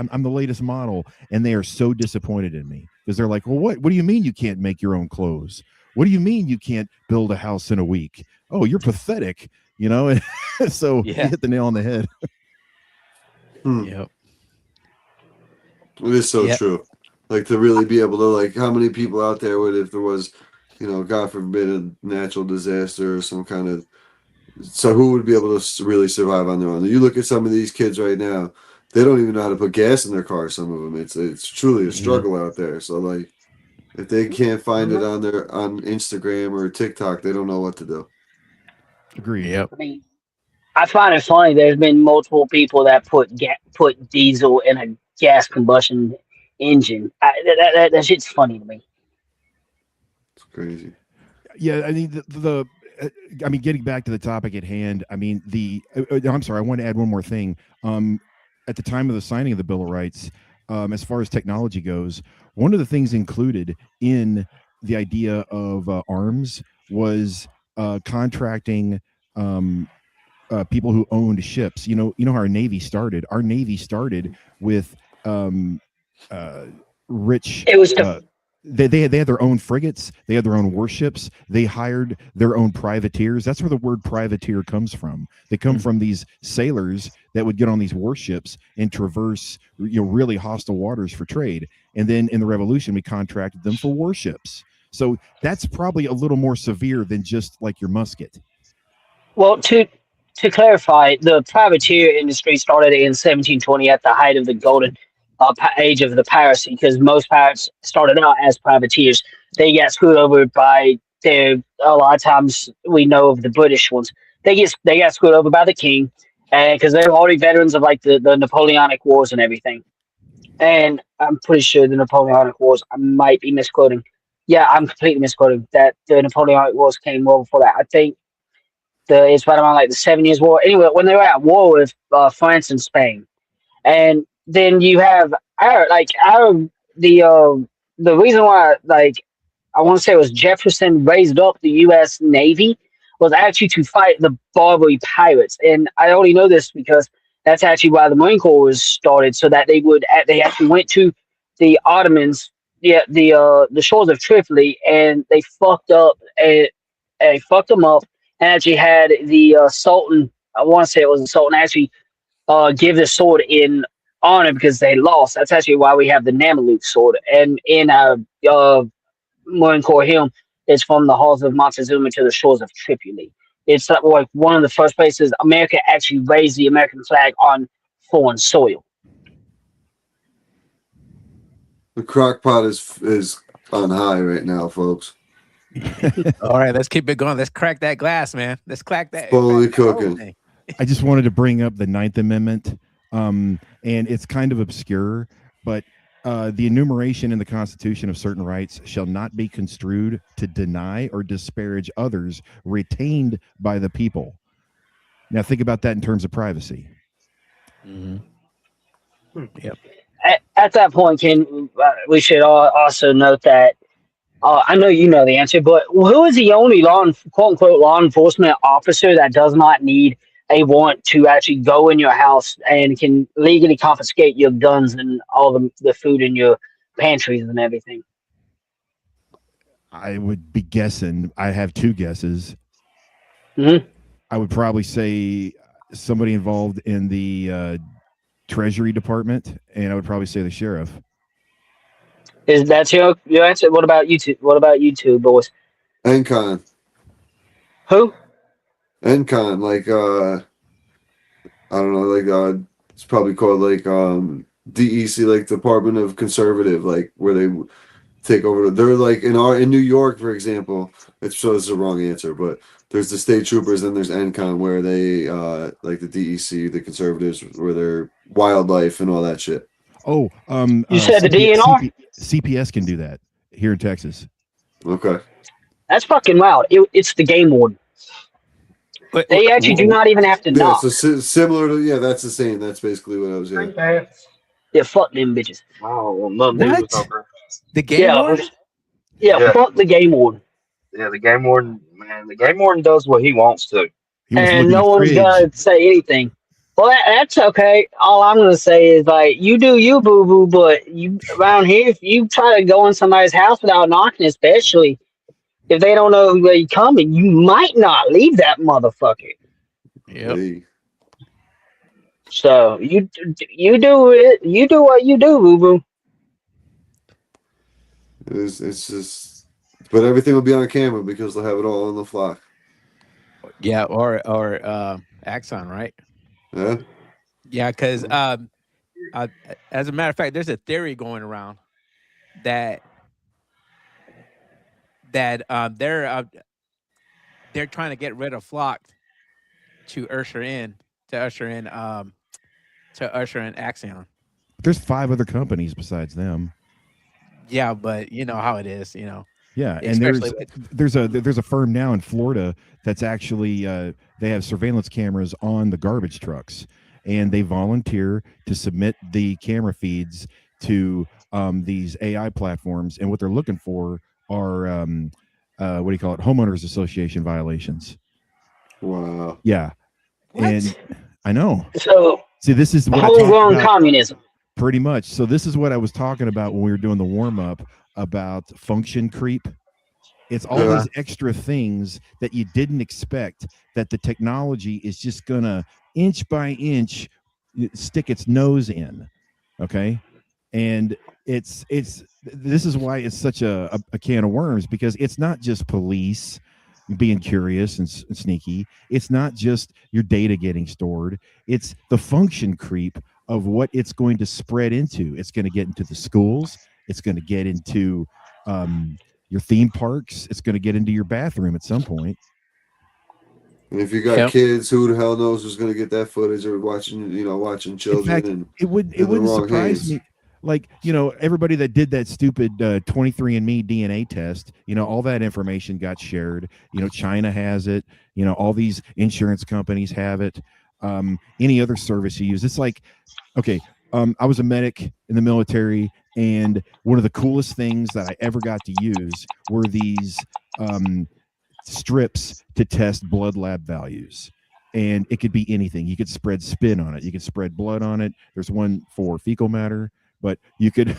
model, and they are so disappointed in me because they're like, well, what do you mean you can't make your own clothes? What do you mean you can't build a house in a week? Oh, you're pathetic, you know? So you hit the nail on the head. Yep. It is so true. Like, to really be able to, like, how many people out there would, if there was, you know, God forbid, a natural disaster or some kind of, so who would be able to really survive on their own? You look at some of these kids right now, they don't even know how to put gas in their car. Some of them, it's truly a struggle out there. So, like, if they can't find it on Instagram or TikTok, they don't know what to do. Agree. Yep. I mean, I find it funny. There's been multiple people that put diesel in a gas combustion engine. That shit's funny to me. It's crazy. Yeah, I mean I mean, getting back to the topic at hand. I mean, I'm sorry. I want to add one more thing. At the time of the signing of the Bill of Rights, as far as technology goes, one of the things included in the idea of arms was contracting people who owned ships. You know how our Navy started. Our Navy started with rich. It was they had their own frigates. They had their own warships. They hired their own privateers. That's where the word privateer comes from. They come from these sailors that would get on these warships and traverse, really hostile waters for trade. And then in the Revolution, we contracted them for warships. So that's probably a little more severe than just like your musket. Well, to clarify, the privateer industry started in 1720 at the height of the golden age of the piracy, because most pirates started out as privateers. They got screwed over by a lot of times we know of the British ones. They got screwed over by the king, and because they were already veterans of like the Napoleonic Wars and everything. And I'm pretty sure the Napoleonic Wars, I might be misquoting. Yeah, I'm completely misquoting that the Napoleonic Wars came well before that. I think it's right around like the 7 Years' War. Anyway, when they were at war with France and Spain, and then you have the reason why, like, I want to say it was Jefferson raised up the U.S. Navy was actually to fight the Barbary pirates. And I only know this because that's actually why the Marine Corps was started, so that they actually went to the Ottomans, the shores of Tripoli, and they fucked them up, and actually had the Sultan, I want to say it was the Sultan, actually give the sword in honor because they lost. That's actually why we have the Namaluk sword. And in our Marine Corps hymn, it's from the halls of Montezuma to the shores of Tripoli. It's like one of the first places America actually raised the American flag on foreign soil. The crock pot is on high right now, folks. All right, let's keep it going. Let's crack that glass, man. Let's crack that. Slowly cooking. I just wanted to bring up the 9th Amendment, and it's kind of obscure, but the enumeration in the Constitution of certain rights shall not be construed to deny or disparage others retained by the people. Now think about that in terms of privacy. Yep. At that point, Ken, we should also note that I know you know the answer, but who is the only quote unquote law enforcement officer that does not need a warrant to actually go in your house and can legally confiscate your guns and all the food in your pantries and everything? I would be guessing. I have two guesses. Mm-hmm. I would probably say somebody involved in the Treasury Department, and I would probably say the sheriff. Is that your answer? What about you two? What about you two, boys? NCON. Who? NCON, like I don't know, like it's probably called like DEC, like Department of Conservative, like where they take over. They're like in New York, for example. It's the wrong answer, but there's the state troopers and there's NCON where they like the DEC, the conservatives, where they're wildlife and all that shit. Oh, you said the DNR? CPS can do that here in Texas. Okay. That's fucking wild. It's the game warden. They actually do not even have to knock. Yeah, so similar to, that's the same. That's basically what I was saying. Yeah, fuck them bitches. Oh, What? The game warden? Yeah, fuck the game warden. Yeah, the game warden, man. The game warden does what he wants to. And no one's gonna say anything. Well, that's okay. All I'm gonna say is like, you do you, boo boo. But you around here, if you try to go in somebody's house without knocking, especially if they don't know where you're coming, you might not leave that motherfucker. Yep. Hey. So you do it. You do what you do, boo boo. It's just, but everything will be on camera because they'll have it all on the flock. Yeah, or Axon, right? Yeah. Yeah, because as a matter of fact, there's a theory going around that they're trying to get rid of Flock to usher in Axion. There's 5 other companies besides them. Yeah, but you know how it is, you know. Yeah, and there's a firm now in Florida that's actually they have surveillance cameras on the garbage trucks, and they volunteer to submit the camera feeds to these AI platforms, and what they're looking for are what do you call it, homeowners association violations. Wow. Yeah. What? And I know. So see, this is what homegrown communism. Pretty much. So this is what I was talking about when we were doing the warm up about function creep. It's all these extra things that you didn't expect, that the technology is just gonna inch by inch stick its nose in. Okay. And this is why it's such a can of worms, because it's not just police being curious and sneaky. It's not just your data getting stored. It's the function creep of what it's going to spread into. It's going to get into the schools. It's going to get into your theme parks. It's going to get into your bathroom at some point. And if you got kids, who the hell knows who's going to get that footage or watching children? In fact, and it wouldn't surprise me. Like, everybody that did that stupid 23andMe DNA test, all that information got shared. China has it. All these insurance companies have it. Any other service you use. It's like, okay, I was a medic in the military, and one of the coolest things that I ever got to use were these strips to test blood lab values. And it could be anything. You could spread spin on it. You could spread blood on it. There's one for fecal matter, but you could,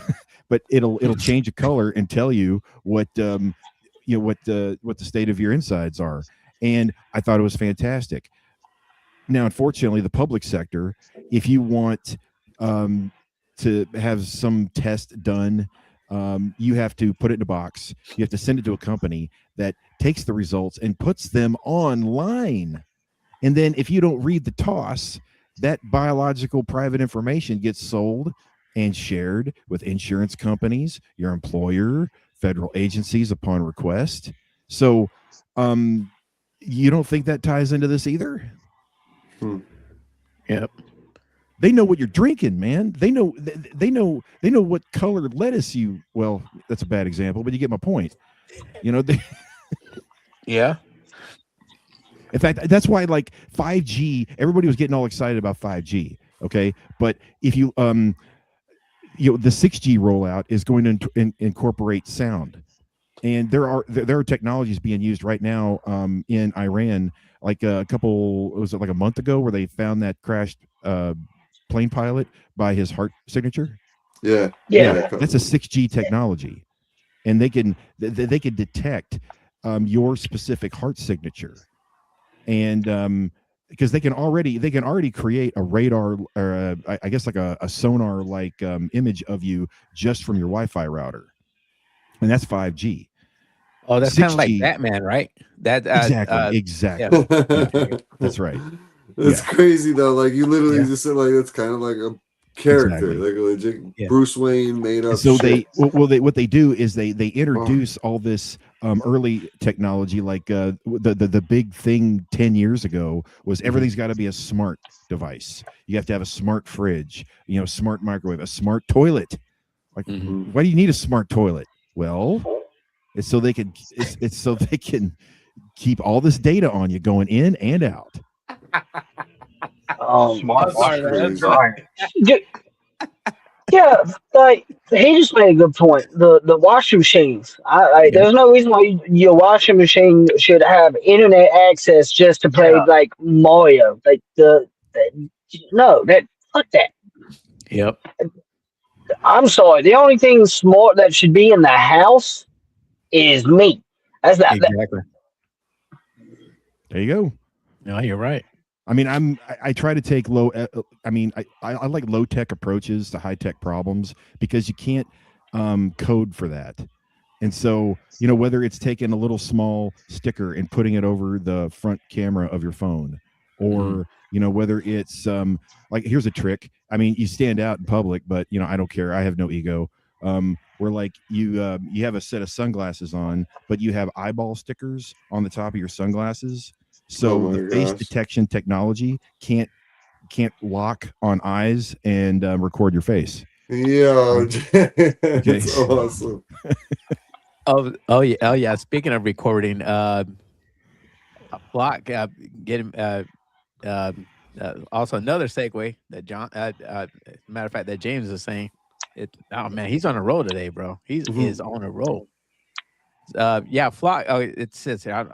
but it'll change a color and tell you what what the state of your insides are. And I thought it was fantastic. Now, unfortunately, the public sector, if you want to have some test done, you have to put it in a box. You have to send it to a company that takes the results and puts them online. And then if you don't read the TOS, that biological private information gets sold and shared with insurance companies, your employer, federal agencies upon request. So you don't think that ties into this either? Yep. They know what you're drinking, man. They know what colored lettuce you. Well, that's a bad example, but you get my point. You know, Yeah. in fact, that's why like 5G. Everybody was getting all excited about 5G. Okay, but if you the 6G rollout is going to incorporate sound, and there are technologies being used right now in Iran. Like was it like a month ago where they found that crashed plane pilot by his heart signature? Yeah. That's a 6G technology, and they can detect your specific heart signature, and because they can already create a radar or I guess like a sonar like image of you just from your Wi-Fi router, and that's 5G. Oh, that's kind of like Batman, right? That exactly. Yeah, that's right. That's crazy though. Like you literally just said, like it's kind of like a character, like a legit Bruce Wayne made up. So shit. what they do is they introduce all this early technology, like the big thing 10 years ago was everything's got to be a smart device. You have to have a smart fridge, smart microwave, a smart toilet. Like, why do you need a smart toilet? Well, it's so they can keep all this data on you going in and out. Yeah, like he just made a good point. The washing machines. There's no reason why your washing machine should have internet access just to play like Mario. Like fuck that. Yep. I'm sorry. The only thing smart that should be in the house is me. That's not exactly. There you go. No, you're right. I mean, I try to take low. I like low tech approaches to high tech problems because you can't code for that. And so, whether it's taking a little small sticker and putting it over the front camera of your phone, or whether it's like here's a trick. I mean, you stand out in public, but I don't care. I have no ego. Where like you have a set of sunglasses on, but you have eyeball stickers on the top of your sunglasses. So the face detection technology can't lock on eyes and record your face. Yeah, that's awesome. Oh yeah. Speaking of recording, Flock getting also another segue that John. Matter of fact, that James is saying. Oh man, he's on a roll today, bro. He is on a roll. Flock. Oh, it says here.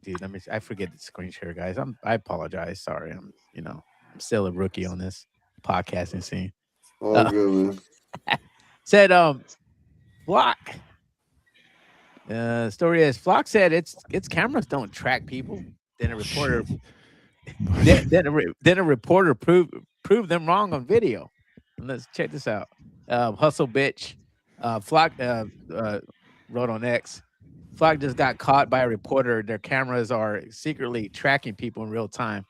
Dude, I forget the screen share, guys. I apologize. Sorry. I'm still a rookie on this podcasting scene. Oh, good, man. Said Flock. Story is Flock said its cameras don't track people. Then a reporter then a reporter proved them wrong on video. And let's check this out. Hustle bitch. Flock wrote on X. Flock just got caught by a reporter. Their cameras are secretly tracking people in real time.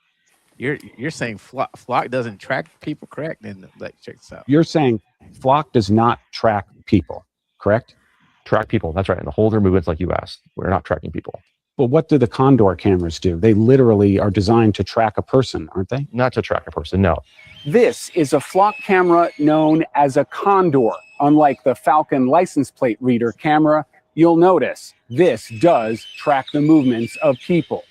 You're saying Flock doesn't track people, correct? And check this out. You're saying Flock does not track people, correct? Track people. That's right. And hold their movements like you asked. We're not tracking people. Well, what do the Condor cameras do? They literally are designed to track a person, aren't they? Not to track a person, no. This is a Flock camera known as a Condor. Unlike the Falcon license plate reader camera, you'll notice this does track the movements of people.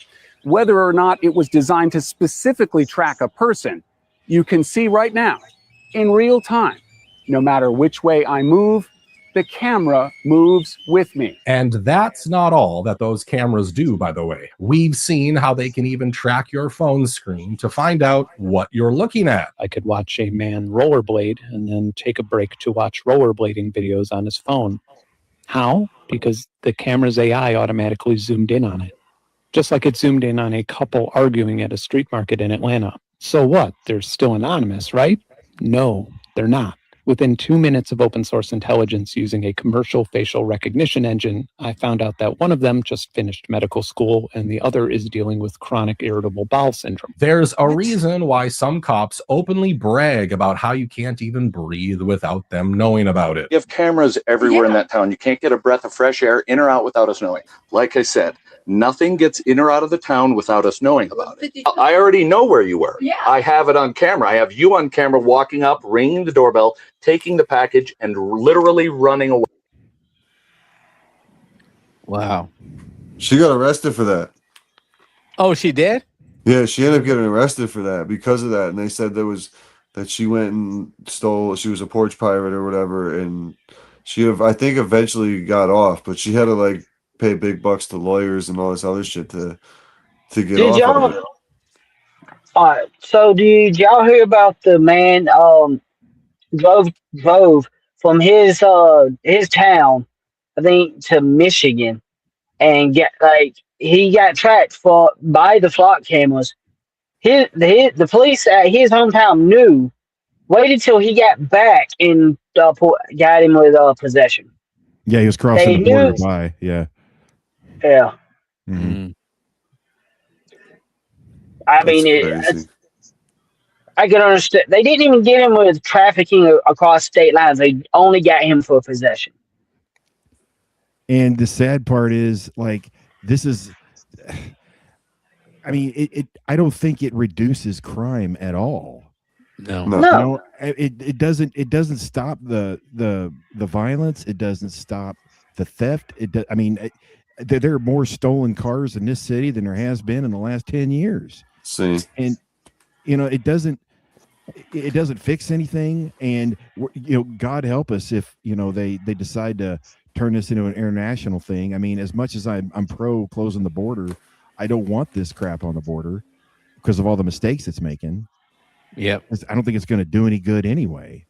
Whether or not it was designed to specifically track a person, you can see right now, in real time, no matter which way I move, the camera moves with me. And that's not all that those cameras do, by the way. We've seen how they can even track your phone screen to find out what you're looking at. I could watch a man rollerblade and then take a break to watch rollerblading videos on his phone. How? Because the camera's AI automatically zoomed in on it. Just like it zoomed in on a couple arguing at a street market in Atlanta. So what? They're still anonymous, right? No, they're not. Within 2 minutes of open source intelligence using a commercial facial recognition engine, I found out that one of them just finished medical school and the other is dealing with chronic irritable bowel syndrome. There's a reason why some cops openly brag about how you can't even breathe without them knowing about it. You have cameras everywhere in that town. You can't get a breath of fresh air in or out without us knowing. Like I said, Nothing gets in or out of the town without us knowing about it. I already know where you were. Yeah. I have it on camera. I have you on camera walking up, ringing the doorbell, taking the package, and literally running away. Wow. She got arrested for that. Oh, she did? Yeah, she ended up getting arrested for that because of that. And they said that she went and stole, she was a porch pirate or whatever, and I think eventually got off, but she had to like pay big bucks to lawyers and all this other shit to get Did off y'all? of it. All right. So did y'all hear about the man drove from his town, I think, to Michigan, and he got tracked by the flock cameras. The police at his hometown waited till he got back and got him with possession. Yeah, he was crossing the border by. Yeah. Yeah. Mm-hmm. I mean, I can understand. They didn't even get him with trafficking across state lines. They only got him for possession. And the sad part is, like, this is, I mean, I don't think it reduces crime at all. No. You know, it doesn't stop the violence. It doesn't stop the theft. I mean, there are more stolen cars in this city than there has been in the last 10 years. See, and you know, it doesn't fix anything. And you know, God help us if, you know, they decide to turn this into an international thing. I mean, as much as I'm pro closing the border, I don't want this crap on the border because of all the mistakes it's making. Yep. I don't think it's going to do any good anyway.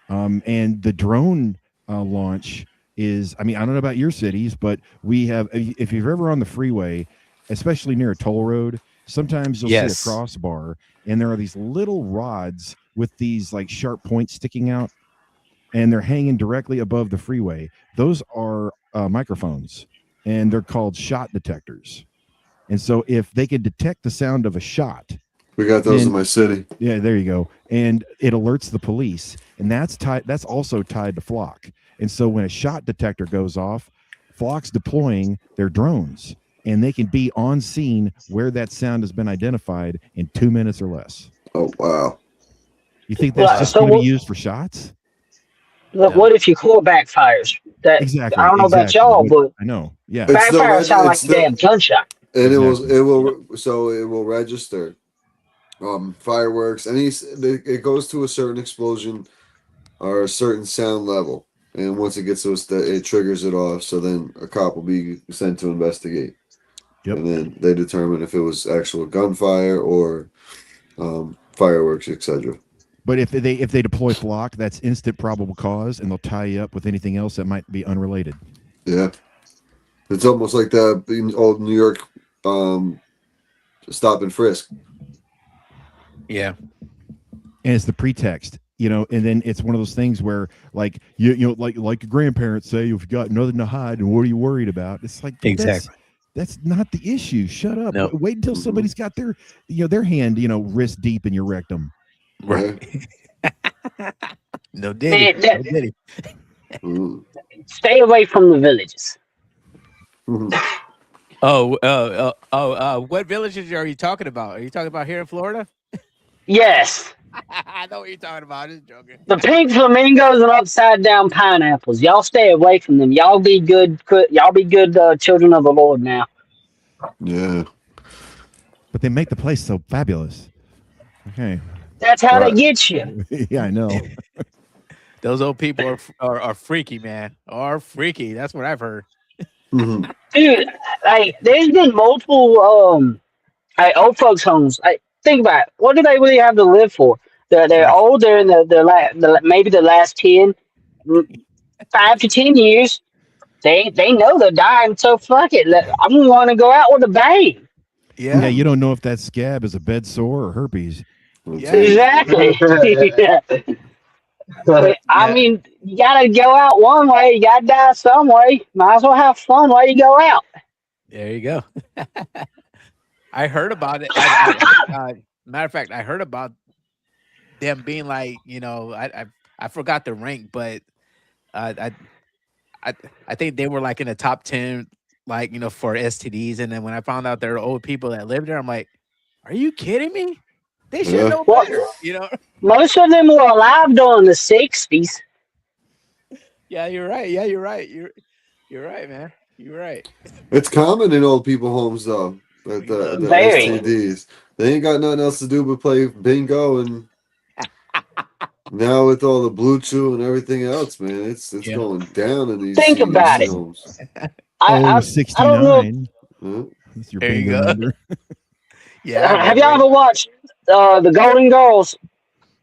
And the drone launch is, I mean, I don't know about your cities, but we have, if you're ever on the freeway, especially near a toll road, sometimes you'll see a crossbar and there are these little rods with these like sharp points sticking out and they're hanging directly above the freeway. Those are microphones and they're called shot detectors. And so if they can detect the sound of a shot, we got those in my city. Yeah, there you go. And it alerts the police, and that's also tied to Flock. And so when a shot detector goes off, Flock's deploying their drones, and they can be on scene where that sound has been identified in 2 minutes or less. Oh wow! You think that's just going to be used for shots? Look, what if your core backfires? Exactly. I don't know about y'all, but I know. Yeah, backfire sound like a damn gunshot. And it will register. Fireworks, it goes to a certain explosion or a certain sound level, and once it gets those, it triggers it off. So then a cop will be sent to investigate, and then they determine if it was actual gunfire or fireworks, etc. But if they deploy Flock, that's instant probable cause, and they'll tie you up with anything else that might be unrelated. Yeah, it's almost like the old New York stop and frisk. Yeah. And it's the pretext, you know, and then it's one of those things where like you know, like your grandparents say, you've got nothing to hide and what are you worried about? It's like exactly that's not the issue. Shut up. No. Wait until somebody's got their their hand, wrist deep in your rectum. Right. No diddy. Stay away from the villages. What villages are you talking about? Are you talking about here in Florida? Yes. I know what you're talking about. I'm just joking. The pink flamingos and upside down pineapples. Y'all stay away from them. Y'all be good. Y'all be good children of the Lord now. Yeah. But they make the place so fabulous. Okay. That's how they get you. Yeah, I know. Those old people are freaky, man. Are freaky. That's what I've heard. Dude, like there's been multiple old folks homes. Think about it. What do they really have to live for? They're old. They're in maybe the last 5 to 10 years. They know they're dying. So fuck it. I'm gonna want to go out with a bang. Yeah, you don't know if that scab is a bed sore or herpes. Yeah. Exactly. But, I mean, you gotta go out one way. You gotta die some way. Might as well have fun while you go out. There you go. I heard about it. Matter of fact, I heard about them being like, I forgot the rank, but I think they were like in the top 10 like, for STDs. And then when I found out there are old people that live there, I'm like, are you kidding me? They should know better, Most of them were alive during the 60s. Yeah, you're right. Yeah, you're right. You're right, man. You're right. It's common in old people homes though. The Very. STDs. They ain't got nothing else to do but play bingo, and now with all the Blue Chew and everything else, man, it's going down in these. Think about it. homes. I 69. Huh? That's your There you bingo go. number. Yeah. have y'all ever watched The Golden Girls?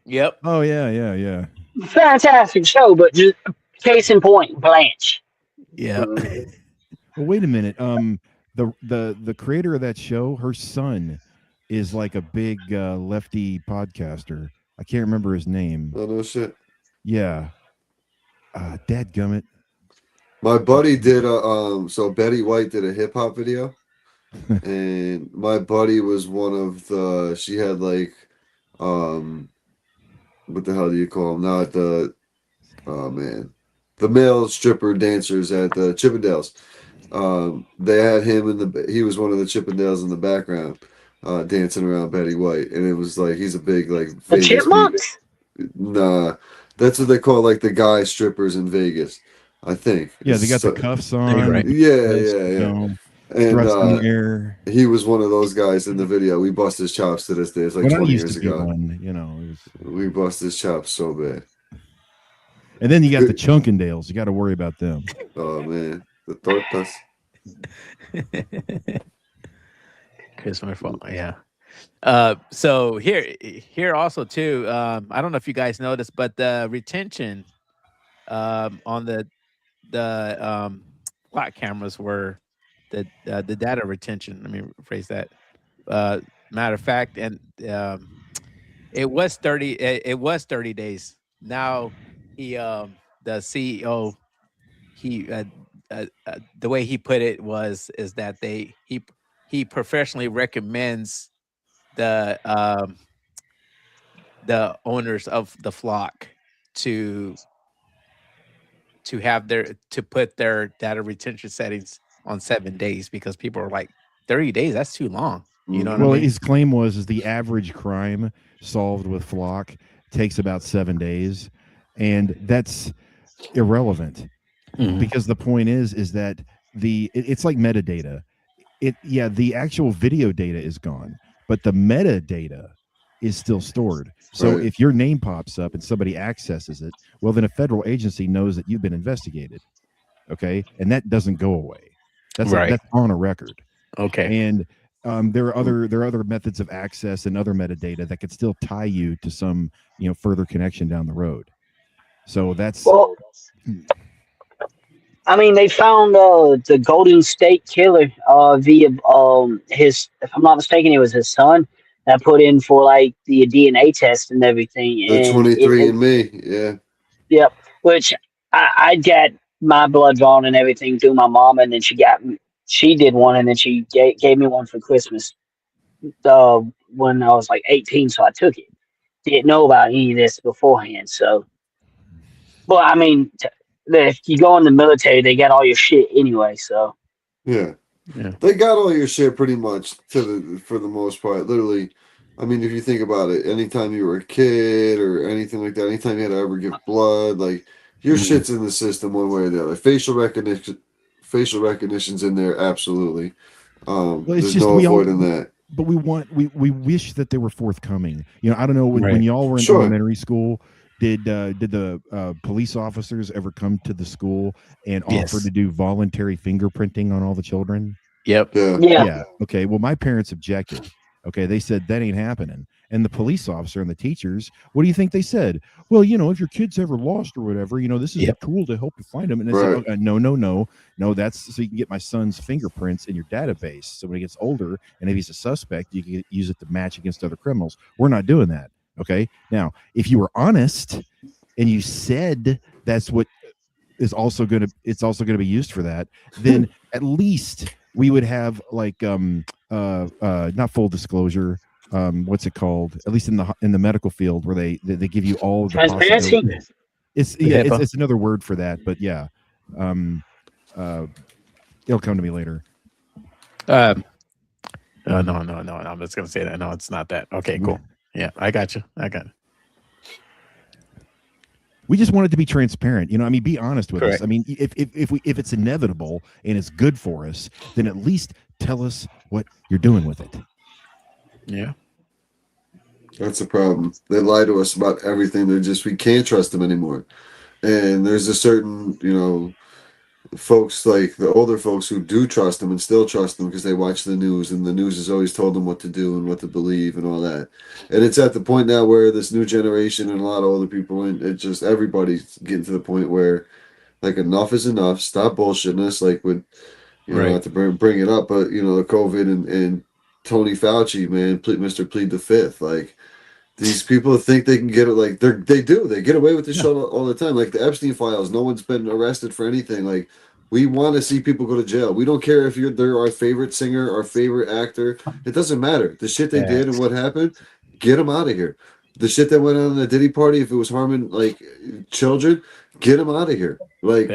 Yep. Oh yeah. Fantastic show, but just case in point, Blanche. Yeah. Well, wait a minute. The creator of that show, her son is like a big lefty podcaster. I can't remember his name. Oh no shit. Yeah. Dadgummit. My buddy did so Betty White did a hip hop video, and my buddy was one of the. She had like, what the hell do you call them? Not the, oh man, the male stripper dancers at the Chippendales. They had him he was one of the Chippendales in the background, dancing around Betty White, and it was like he's a big like The Vegas Chipmunks? Nah, that's what they call like the guy strippers in Vegas, I think. Yeah, they got So- the cuffs on. Yeah. And thrust in the air. he was one of those guys in the video. We bust his chops to this day. It's like When I 20 used years to be ago. one, it was... We bust his chops so bad. And then you got the Chunkendales. You got to worry about them. Oh man, the tortas. Christmas phone. Yeah. So here also too. I don't know if you guys noticed, but the retention on the clock cameras were the data retention. Let me rephrase that. Matter of fact, and it was 30. It was 30 days. Now the CEO, the way he put it is that he professionally recommends the owners of the flock to put their data retention settings on 7 days, because people are like 30 days, that's too long. You know what I mean? His claim is the average crime solved with Flock takes about 7 days, and that's irrelevant because the point is that it's like metadata. The actual video data is gone, but the metadata is still stored. So Right. if your name pops up and somebody accesses it, well, then a federal agency knows that you've been investigated. Okay, and that doesn't go away. That's Right. that's on a record. Okay. And there are other methods of access and other metadata that could still tie you to some further connection down the road. So that's Well, I mean, they found the Golden State Killer via his, if I'm not mistaken, it was his son that put in for like the DNA test and everything. The And 23andMe, yeah. Yep. Which I got my blood drawn and everything through my mom, and then she did one, and then she gave me one for Christmas when I was like 18, so I took it. Didn't know about any of this beforehand, so. But I mean, if you go in the military, they got all your shit anyway, so. Yeah. They got all your shit pretty much for the most part. Literally, I mean, if you think about it, anytime you were a kid or anything like that, anytime you had to ever give blood, like your shit's in the system one way or the other. Facial recognition's in there, absolutely. There's no avoiding that. But we wish that they were forthcoming. I don't know when Right. y'all were in Sure. elementary school, did the police officers ever come to the school and Yes. offer to do voluntary fingerprinting on all the children? Yep. Yeah. Okay. Well, my parents objected. Okay. They said that ain't happening. And the police officer and the teachers, what do you think they said? Well, if your kid's ever lost or whatever, this is a tool to help you find them. And they Right. said, no, that's so you can get my son's fingerprints in your database. So when he gets older and if he's a suspect, you can use it to match against other criminals. We're not doing that. Okay. Now, if you were honest and you said that's what it's also going to be used for that, then at least we would have like not full disclosure. What's it called? At least in the medical field, where they give you all of the Transparency? possibilities. It's another word for that, but yeah. It'll come to me later. No. I'm just gonna say that. No, it's not that. Okay, cool. Yeah, I got you. We just want it to be transparent. I mean, be honest with us. Correct. I mean, if it's inevitable and it's good for us, then at least tell us what you're doing with it. Yeah. That's the problem. They lie to us about everything. We can't trust them anymore. And there's a certain, folks like the older folks who do trust them and still trust them because they watch the news, and the news has always told them what to do and what to believe and all that. And it's at the point now where this new generation and a lot of older people, and it just everybody's getting to the point where like enough is enough. Stop bullshitting us. Like with, not to bring it up, but the COVID and Tony Fauci, man, Mr. Plead the Fifth, like. These people think they can get it, like they do. They get away with this shit all the time. Like the Epstein files, no one's been arrested for anything. Like we want to see people go to jail. We don't care if they're our favorite singer, our favorite actor. It doesn't matter. The shit they did and what happened, get them out of here. The shit that went on in the Diddy party, if it was harming like children, get them out of here. Like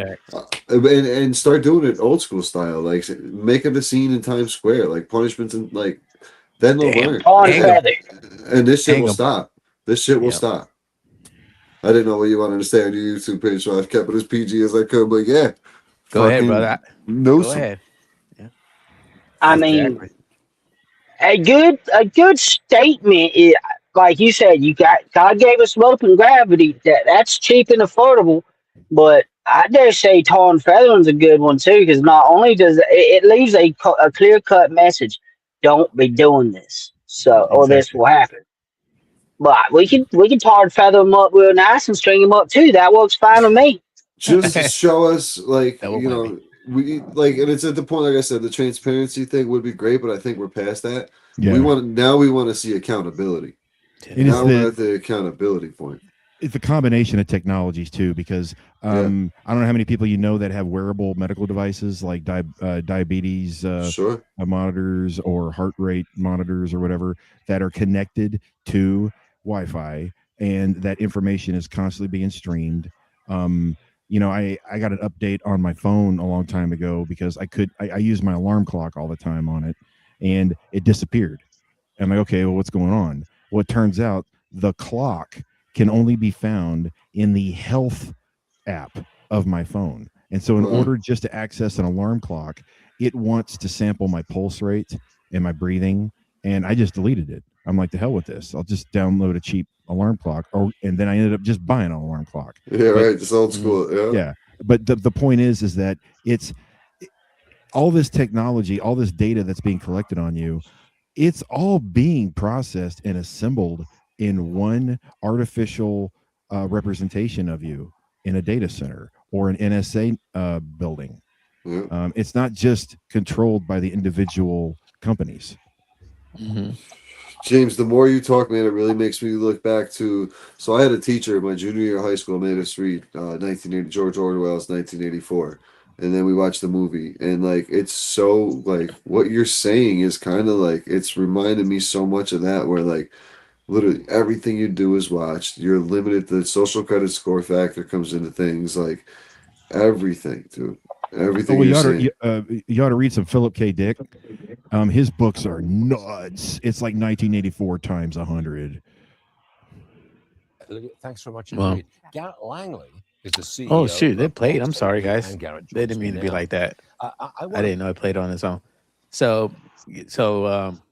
and start doing it old school style. Like make it a scene in Times Square, like punishments and like. Then they'll learn. And this shit will stop. This shit will stop. I didn't know what you wanted to say on your YouTube page, so I've kept it as PG as I could. But yeah. Go ahead, brother. Go ahead. Yeah. I mean, a good statement is, like you said, God gave us rope and gravity. That's cheap and affordable. But I dare say tar and feathering's a good one too, because not only does it leaves a clear cut message. Don't be doing this, or this will happen. But we can tar and feather them up real nice and string them up too. That works fine with me. Just to show us, like we like, and it's at the point, like I said, the transparency thing would be great, but I think we're past that. Yeah. We want to see accountability. Now we're at the accountability point. It's a combination of technologies too, because I don't know how many people that have wearable medical devices like diabetes monitors or heart rate monitors or whatever that are connected to Wi-Fi, and that information is constantly being streamed. I got an update on my phone a long time ago because I use my alarm clock all the time on it, and it disappeared. I'm like, okay, well, what's going on? Well, it turns out the clock can only be found in the health app of my phone. And so in order just to access an alarm clock, it wants to sample my pulse rate and my breathing. And I just deleted it. I'm like, the hell with this. I'll just download a cheap alarm clock. And then I ended up just buying an alarm clock. Yeah, right. It's old school. Yeah. But the point is that it's all this technology, all this data that's being collected on you, it's all being processed and assembled in one artificial representation of you in a data center or an NSA building. It's not just controlled by the individual companies. James, the more you talk, man, it really makes me look back to. So I had a teacher in my junior year of high school, Amanda Street, 1980, George Orwell's 1984. And then we watched the movie, and like it's so like what you're saying is kind of like it's reminded me so much of that, where like literally everything you do is watched. You're limited. The social credit score factor comes into things, like everything, dude. Everything. You ought to read some Philip K. Dick. His books are nuts. It's like 1984 times 100. Thanks so much. Wow. Garrett Langley is the CEO. Oh shoot, they played. I'm Allstate, sorry, guys. and Garrett They didn't joins mean me to be now. like that. I I didn't know it played on its own. So,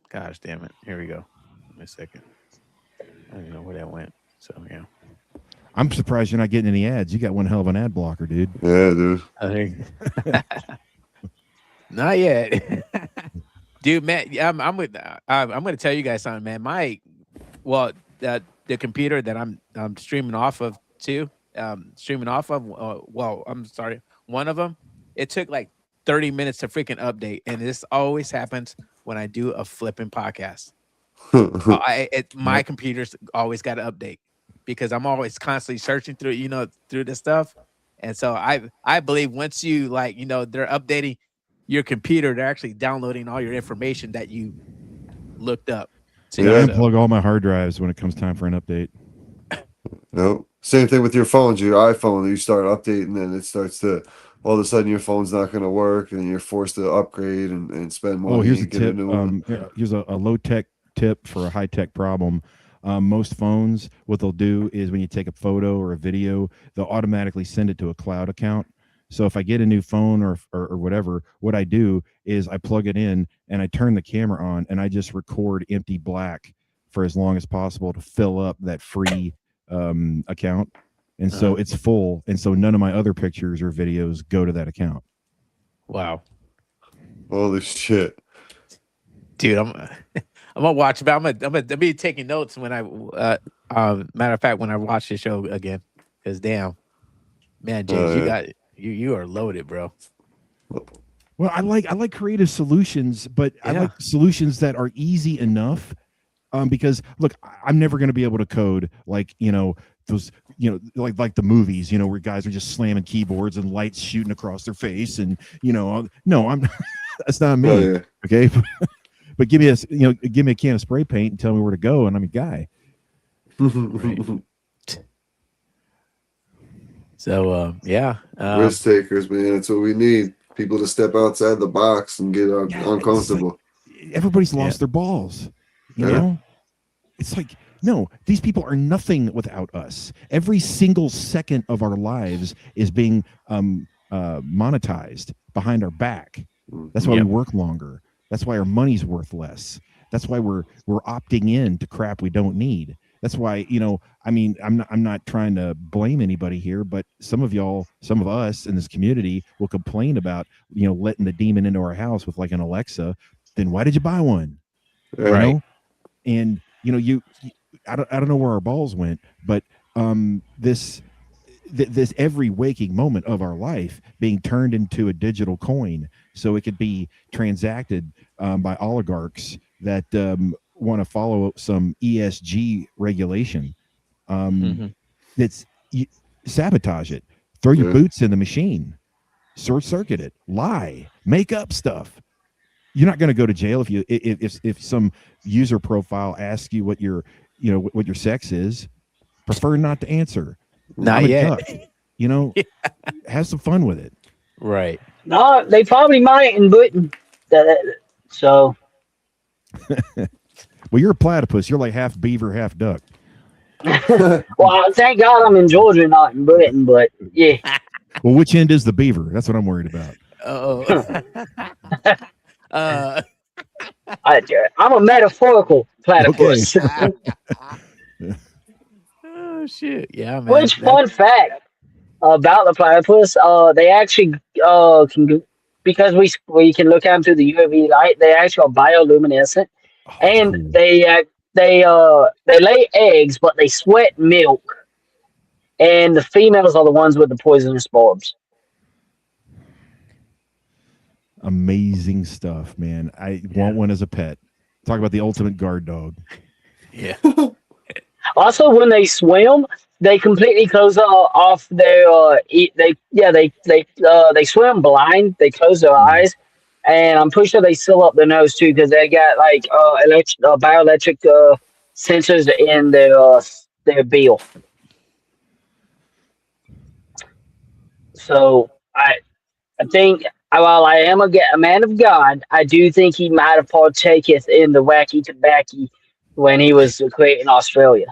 gosh damn it. Here we go. Give me a second. I don't even know where that went. So yeah. I'm surprised you're not getting any ads. You got one hell of an ad blocker, dude. Yeah, dude. I think not yet. Dude, man, I'm gonna tell you guys something, man. The computer that I'm streaming off of too, one of them, it took like 30 minutes to freaking update, and this always happens when I do a flipping podcast. My computer's always got to update because I'm always constantly searching through this stuff, and so I believe once you they're updating your computer, they're actually downloading all your information that you looked up. I unplug all my hard drives when it comes time for an update. No, same thing with your phones. Your iPhone, you start updating, and it starts to all of a sudden your phone's not going to work and you're forced to upgrade and spend money. Oh, here's a and get a tip. new one. Here's a low tech tip for a high tech problem. Most phones, what they'll do is when you take a photo or a video, they'll automatically send it to a cloud account. So if I get a new phone or whatever, what I do is I plug it in and I turn the camera on and I just record empty black for as long as possible to fill up that free account. And so it's full. And so none of my other pictures or videos go to that account. Wow. Holy shit. Dude, I'm gonna watch, but I'm gonna be taking notes when I matter of fact when I watch the show again. Because damn, man, James, you are loaded, bro. Well, I like creative solutions, but I like solutions that are easy enough. Because look, I'm never going to be able to code like, those, like the movies, where guys are just slamming keyboards and lights shooting across their face. And, no, I'm that's not me. Oh, yeah. Okay. But give me a can of spray paint and tell me where to go. And I'm a guy. Right. So, yeah. Risk takers, man. That's what we need. People to step outside the box and get uncomfortable. Everybody's lost their balls. You know? It's like, no, these people are nothing without us. Every single second of our lives is being monetized behind our back. That's why we work longer. That's why our money's worth less. That's why we're opting in to crap we don't need. That's why, I'm not trying to blame anybody here, but some of us in this community will complain about, letting the demon into our house with like an Alexa. Then why did you buy one? Right. You know? And I don't know where our balls went, but this every waking moment of our life being turned into a digital coin, so it could be transacted by oligarchs that want to follow some ESG regulation. That's sabotage it. Throw your boots in the machine. Short circuit it. Lie. Make up stuff. You're not going to go to jail if some user profile asks you what your sex is. Prefer not to answer. Not yet. Have some fun with it. Right. No, they probably might, but so. Well, you're a platypus. You're like half beaver, half duck. Well, thank God I'm in Georgia, not in Britain, but yeah. Well, which end is the beaver? That's what I'm worried about. I'm a metaphorical platypus. Okay. Oh shit! Yeah, man. Which fun fact about the platypus? They actually can, because we can look at them through the UV light. They actually are bioluminescent, and cool. They lay eggs, but they sweat milk, and the females are the ones with the poisonous bulbs. Amazing stuff, man. I want one as a pet. Talk about the ultimate guard dog. Yeah. Also, when they swim, they completely close off their. They swim blind. They close their eyes, and I'm pretty sure they seal up their nose too because they got like bioelectric sensors in their bill. So I think. While I am a man of God, I do think he might have partaketh in the wacky tobacco when he was creating Australia.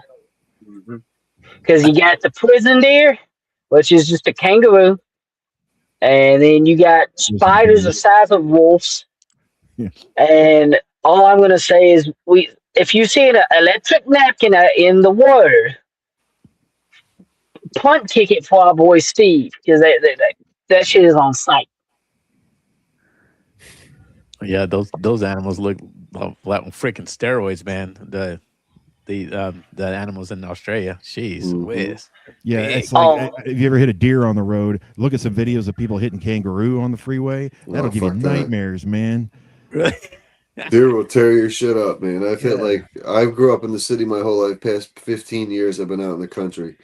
Because you got the prison deer, which is just a kangaroo, and then you got spiders the size of wolves. Yeah. And all I'm going to say is, if you see an electric napkin in the water, punt kick it for our boy Steve, because that shit is on sight. Yeah, those animals look like freaking steroids, man. The animals in Australia, jeez whiz. Yeah, it's like if you ever hit a deer on the road, look at some videos of people hitting kangaroo on the freeway. That'll give you nightmares, man. Really? Deer will tear your shit up, man. I grew up in the city my whole life. Past 15 years, I've been out in the country.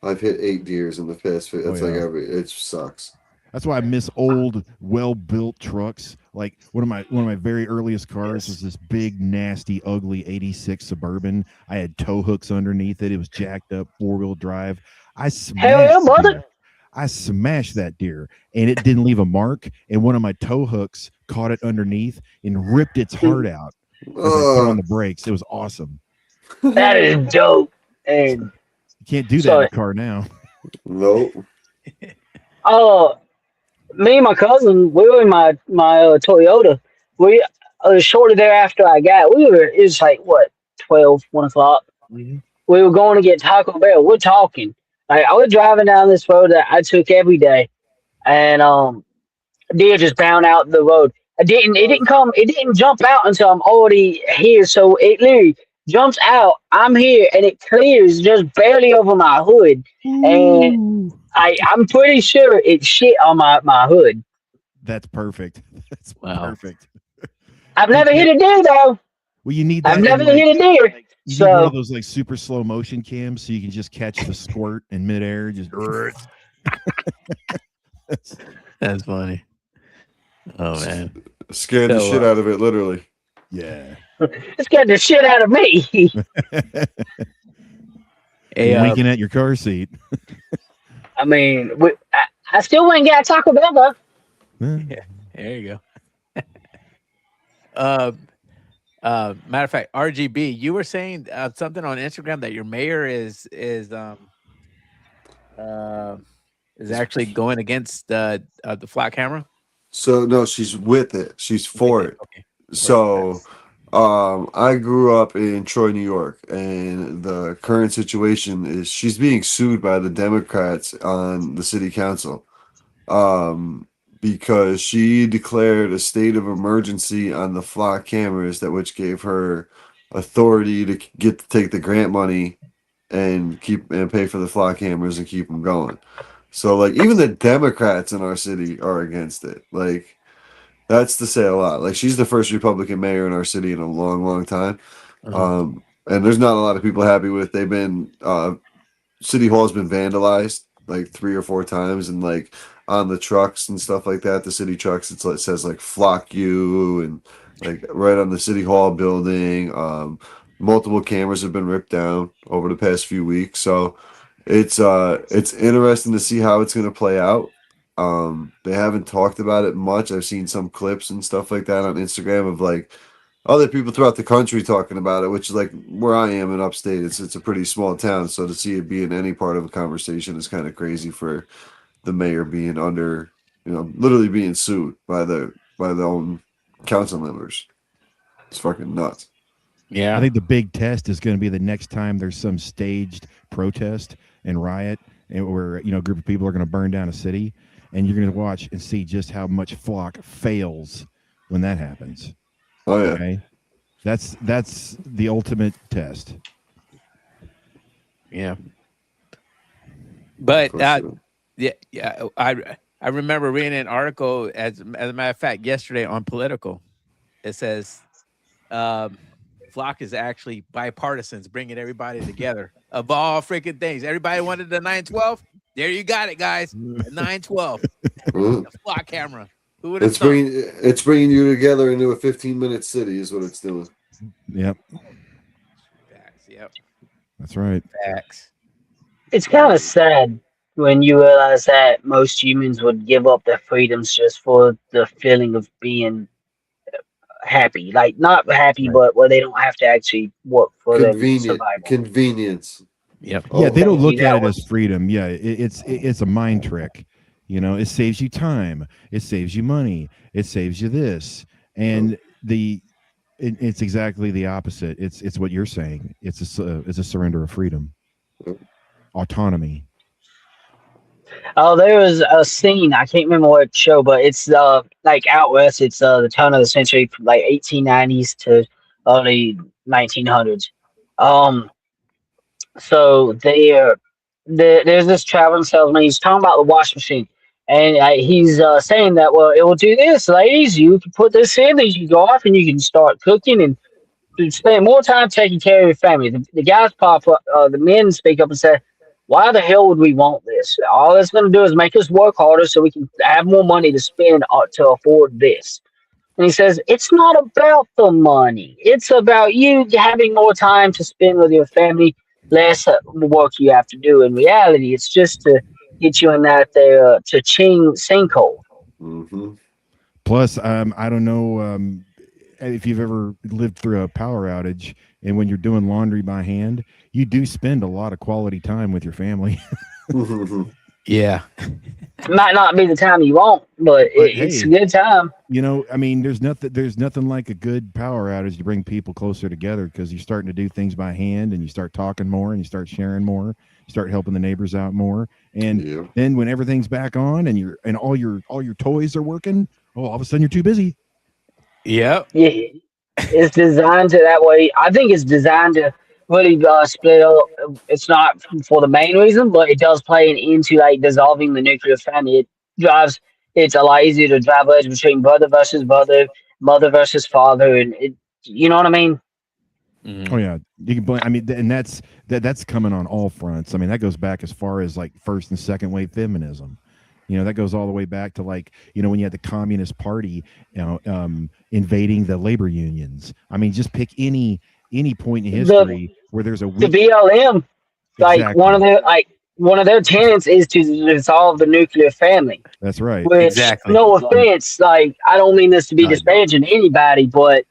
I've hit 8 deers in the past. It sucks. That's why I miss old, well-built trucks. Like one of my very earliest cars was this big, nasty, ugly '86 Suburban. I had tow hooks underneath it. It was jacked up, 4-wheel drive. I smashed I smashed that deer, and it didn't leave a mark. And one of my tow hooks caught it underneath and ripped its heart out as I put on the brakes. It was awesome. That is dope. And you can't do that in a car now. Nope. Me and my cousin, we were in my Toyota. We shortly thereafter it was like what 1 o'clock. Mm-hmm. We were going to get Taco Bell. We're talking. Like, I was driving down this road that I took every day, and deer just bound out the road. It didn't jump out until I'm already here. So it literally jumps out. I'm here, and it clears just barely over my hood. And I'm pretty sure it shit on my hood. That's perfect. That's perfect. I've never hit a deer though. Well, you need that. I've never hit a deer. You need one of those like super slow motion cams so you can just catch the squirt in midair. Just that's funny. Oh man, scared the shit out of it, literally. Yeah, it scared the shit out of me. Winking at your car seat. I mean, I still went and got Taco Bell though. Yeah, there you go. Matter of fact, RGB, you were saying something on Instagram that your mayor is actually going against the flat camera. So no, she's with it. She's for it. Okay. So I grew up in Troy, New York, and the current situation is she's being sued by the Democrats on the city council because she declared a state of emergency on the flock cameras, which gave her authority to take the grant money and pay for the flock cameras and keep them going. So like even the Democrats in our city are against it. Like that's to say a lot. Like she's the first Republican mayor in our city in a long, long time. And there's not a lot of people happy with. They've been City Hall's been vandalized like 3 or 4 times, and like on the trucks and stuff like that, the city trucks, it says like "flock you" and like right on the City Hall building. Multiple cameras have been ripped down over the past few weeks, so it's interesting to see how it's going to play out. They haven't talked about it much. I've seen some clips and stuff like that on Instagram of like other people throughout the country talking about it, which is like where I am in upstate. It's a pretty small town, so to see it be in any part of a conversation is kind of crazy for the mayor being under, literally being sued by their own council members. It's fucking nuts. Yeah, I think the big test is going to be the next time there's some staged protest and riot, and where a group of people are going to burn down a city, and you're going to watch and see just how much flock fails when that happens. Oh yeah, okay? That's the ultimate test. Yeah, but I remember reading an article as a matter of fact yesterday on Political. It says flock is actually bipartisans, bringing everybody together of all freaking things. Everybody wanted the 912. There you got it, guys. The 912, the flock camera. Who would have thought? It's bringing you together into a 15-minute city, is what it's doing. Yep. Facts. Yep. That's right. Facts. It's kind of sad when you realize that most humans would give up their freedoms just for the feeling of being happy. Like not happy, but where they don't have to actually work for their survival. Convenience. Yep. Yeah, they don't look at it as freedom. Yeah, it's a mind trick. It saves you time. It saves you money. It saves you this. And it's exactly the opposite. It's what you're saying. It's a surrender of freedom, autonomy. Oh, there was a scene. I can't remember what show, but it's like out west. It's the turn of the century, from like 1890s to early 1900s. So there's this traveling salesman. He's talking about the washing machine, and he's saying that, well, it will do this, ladies. You can put this in, and you can go off, and you can start cooking and spend more time taking care of your family. The guys pop up, the men speak up and say, why the hell would we want this? All it's going to do is make us work harder so we can have more money to spend to afford this. And he says, it's not about the money. It's about you having more time to spend with your family, less work you have to do. In reality, it's just to get you in that there cha-ching sinkhole. Plus, I don't know if you've ever lived through a power outage, and when you're doing laundry by hand, you do spend a lot of quality time with your family. Yeah. It might not be the time you want, but it's a good time. You know, I mean, there's nothing like a good power outage to bring people closer together, because you're starting to do things by hand, and you start talking more, and you start sharing more, you start helping the neighbors out more, and then when everything's back on and all your toys are working, all of a sudden you're too busy. Yep. Yeah, it's designed to that way. I think it's designed to really split up. It's not for the main reason, but it does play into like dissolving the nuclear family. It's a lot easier to drive wedge between brother versus brother, mother versus father, and you know what I mean? Oh yeah, you can blame. I mean, and that's coming on all fronts. I mean, that goes back as far as like first and second wave feminism. You know, that goes all the way back to like, you know, when you had the Communist Party, invading the labor unions. I mean, just pick any point in history where there's a the BLM, like one of their tenets is to dissolve the nuclear family. That's right. Which, no offense, like I don't mean this to be disparaging to anybody, but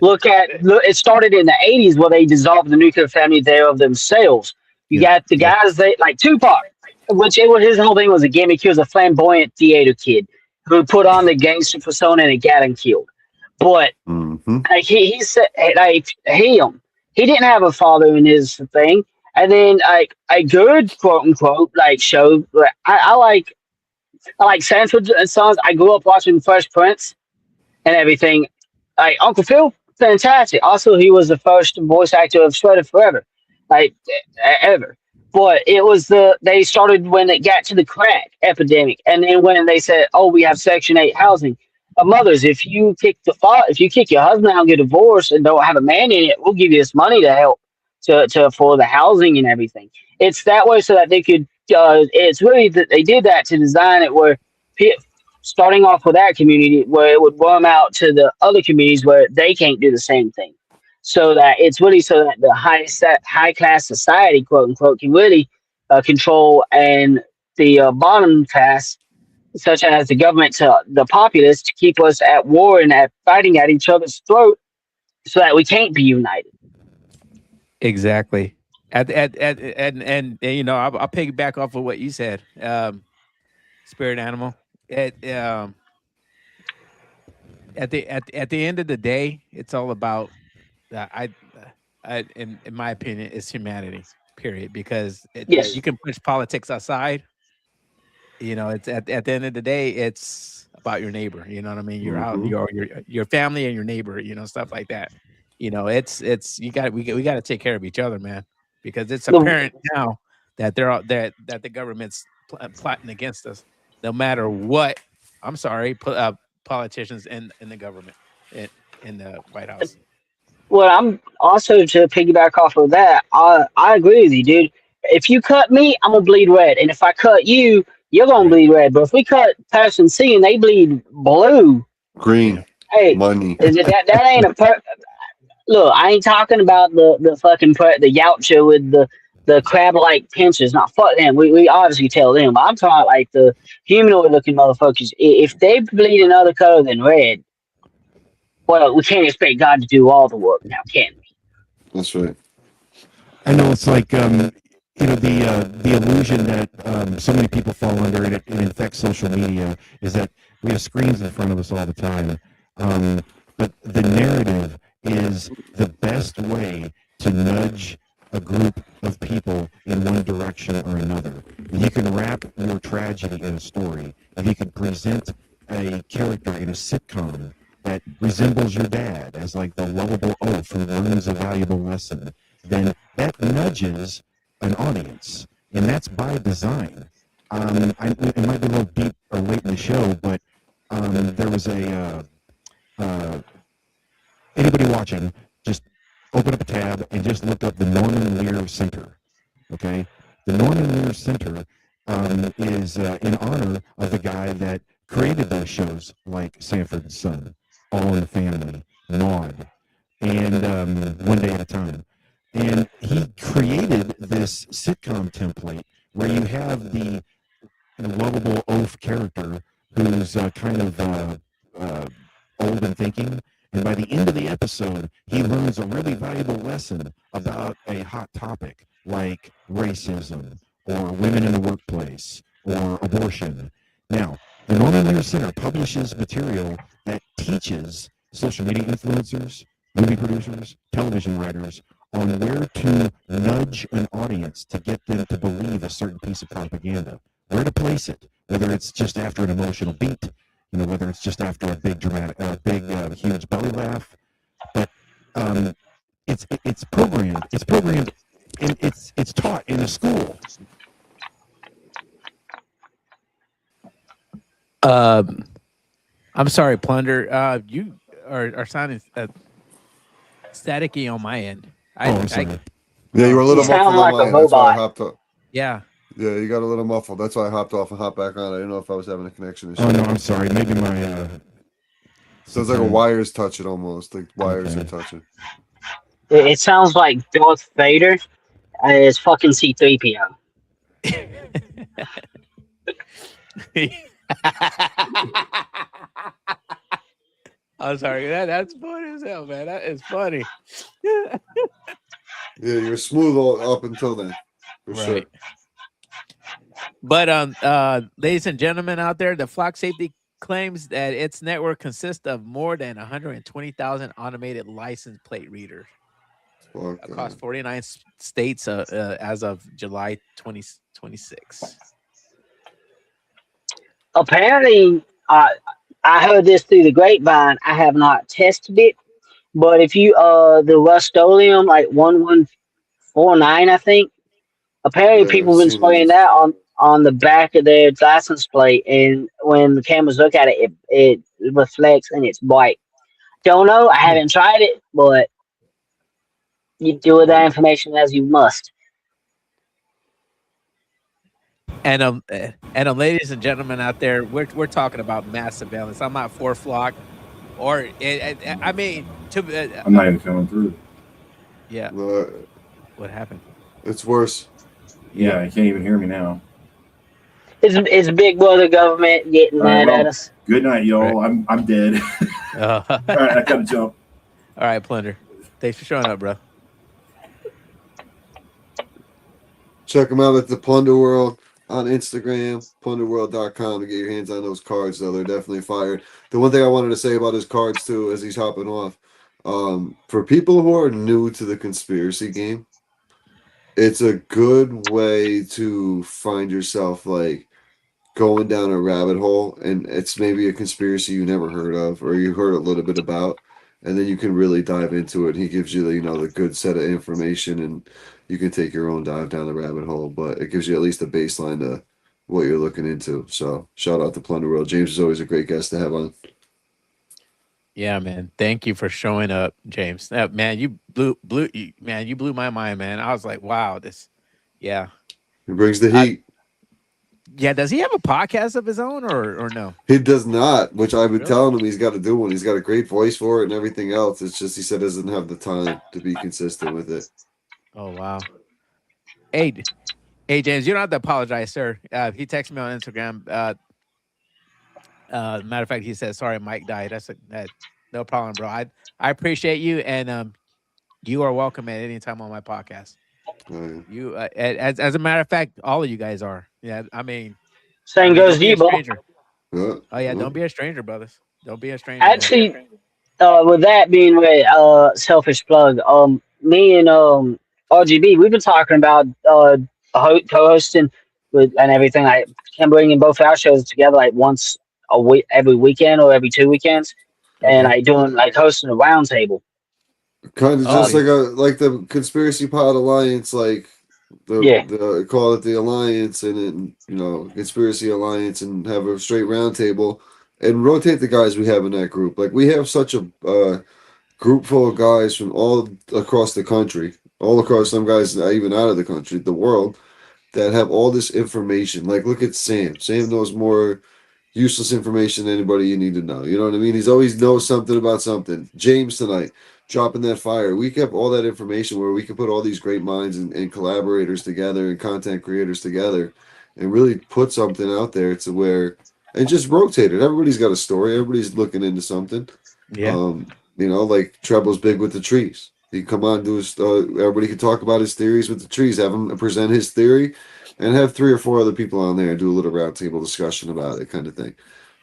look, it started in the 80s where they dissolved the nuclear family there of themselves. You got the guys like Tupac, his whole thing was a gimmick. He was a flamboyant theater kid who put on the gangster persona and it got him killed. But like he said, like he didn't have a father in his thing. And then like a good quote unquote like show. I like Sanford and Sons. I grew up watching Fresh Prince and everything. Like Uncle Phil, fantastic. Also, he was the first voice actor of Shredder Forever, like ever. But it was they started when it got to the crack epidemic, and then when they said, "Oh, we have Section 8 housing." Mothers, if you kick your husband out and get divorced and don't have a man in it, we'll give you this money to help for the housing and everything. It's that way so that they could. It's really that they did that to design it where, starting off with that community, where it would worm out to the other communities where they can't do the same thing. So that it's really so that the high class society, quote unquote, can really control, and the bottom class, such as the government, to the populace, to keep us at war and at fighting at each other's throat, so that we can't be united. Exactly. And you know, I'll piggyback off of what you said, Spirit Animal. At the end of the day, it's all about. In my opinion, it's humanity, period. Because you can push politics aside. You know, it's at the end of the day, it's about your neighbor. You know what I mean? You're out, your family and your neighbor. You know, stuff like that. You know, we got to take care of each other, man, because it's apparent now that that the government's plotting against us, no matter what. I'm sorry, politicians in the government, in the White House. Well, I'm also, to piggyback off of that, I agree with you, dude. If you cut me, I'm gonna bleed red, and if I cut you, you're gonna bleed red. But if we cut person C and they bleed blue, green, hey, money. that ain't a look. I ain't talking about the fucking the Yautja with the crab-like pinchers. Not fuck them. We obviously tell them. But I'm talking like the humanoid-looking motherfuckers. If they bleed another color than red, well, we can't expect God to do all the work now, can we? That's right. I know it's like you know, the illusion that so many people fall under, and it infects social media, is that we have screens in front of us all the time. But the narrative is the best way to nudge a group of people in one direction or another. If you can wrap your tragedy in a story, if you can present a character in a sitcom that resembles your dad as like the lovable oaf who learns a valuable lesson, then that nudges an audience, and that's by design. It might be a little deep or late in the show, but there was anybody watching, just open up a tab and just look up the Norman Lear Center. Okay, the Norman Lear Center is in honor of the guy that created those shows like Sanford and Son, All in the Family, Maude, and One Day at a Time. And he created this sitcom template where you have the lovable oaf character who's kind of old and thinking. And by the end of the episode, he learns a really valuable lesson about a hot topic like racism or women in the workplace or abortion. Now, the Norman Lear Center publishes material that teaches social media influencers, movie producers, television writers on where to nudge an audience to get them to believe a certain piece of propaganda, where to place it, whether it's just after an emotional beat, whether it's just after a big dramatic, huge belly laugh. But it's programmed, and it's taught in a school. I'm sorry, Plunder. You are sounding staticky on my end. I'm sorry. Yeah, you were a little muffled on my end. That's why I hopped up. Yeah. Yeah, you got a little muffled. That's why I hopped off and hopped back on. I didn't know if I was having a connection issue. Oh no, I'm sorry. Maybe my sounds like a wire's touching almost. Like wires are touching. It sounds like Darth Vader is fucking C-3PO. I'm sorry. That's funny as hell, man. That is funny. Yeah, you're smooth all up until then, for sure. But ladies and gentlemen out there, the Flock Safety claims that its network consists of more than 120,000 automated license plate readers across 49 states as of July 2026. Apparently, I heard this through the grapevine. I have not tested it, but if you the Rust-Oleum like 1149, I think. Apparently, people have been spraying that on the back of their license plate, and when the cameras look at it, it reflects and it's bright. Don't know. I haven't tried it, but you do with that information as you must. And ladies and gentlemen out there, we're talking about mass surveillance. I'm not for Flock, or I mean, I'm not even coming through. Yeah. What happened? It's worse. Yeah, you can't even hear me now. It's Big Brother government getting mad at us. Good night, y'all. Right. I'm dead. All right, I gotta jump. All right, Plunder. Thanks for showing up, bro. Check them out at the Plunder World on Instagram, plunderworld.com to get your hands on those cards, though. They're definitely fire. The one thing I wanted to say about his cards, too, as he's hopping off, for people who are new to the conspiracy game, it's a good way to find yourself, like, going down a rabbit hole, and it's maybe a conspiracy you never heard of or you heard a little bit about, and then you can really dive into it. He gives you the good set of information, and you can take your own dive down the rabbit hole, but it gives you at least a baseline to what you're looking into. So shout out to Plunder World. James is always a great guest to have on. Yeah, man. Thank you for showing up, James. Man, you blew my mind, man. I was like, wow, yeah. He brings the heat. Yeah, does he have a podcast of his own or no? He does not, which I've been telling him he's got to do one. He's got a great voice for it and everything else. It's just he said doesn't have the time to be consistent with it. Oh, wow. Hey, James, you don't have to apologize, sir. He texted me on Instagram. Matter of fact, he said, sorry, Mike died. No problem, bro. I appreciate you, and you are welcome at any time on my podcast. You, as a matter of fact, all of you guys are. Yeah, I mean, same goes to you, bro. Oh yeah, don't be a stranger, brothers. Don't be a stranger. Actually, with that being a selfish plug, me and RGB, we've been talking about co-hosting with and everything. I can bring in both our shows together like once a week, every weekend or every 2 weekends, and hosting a roundtable. Kind of just like the Conspiracy Pod Alliance, like the call it the Alliance, and then Conspiracy Alliance, and have a straight roundtable and rotate the guys we have in that group. Like we have such a group full of guys from all across the country, all across some guys even out of the country, the world, that have all this information. Like look at Sam. Sam knows more useless information than anybody you need to know. You know what I mean? He's always knows something about something. James tonight, dropping that fire. We kept all that information where we could put all these great minds and collaborators together and content creators together and really put something out there to where and just rotate it. Everybody's got a story. Everybody's looking into something. Yeah. You know, like Treble's big with the trees. He come on, do his. Everybody can talk about his theories with the trees. Have him present his theory, and have 3 or 4 other people on there and do a little roundtable discussion about it, kind of thing,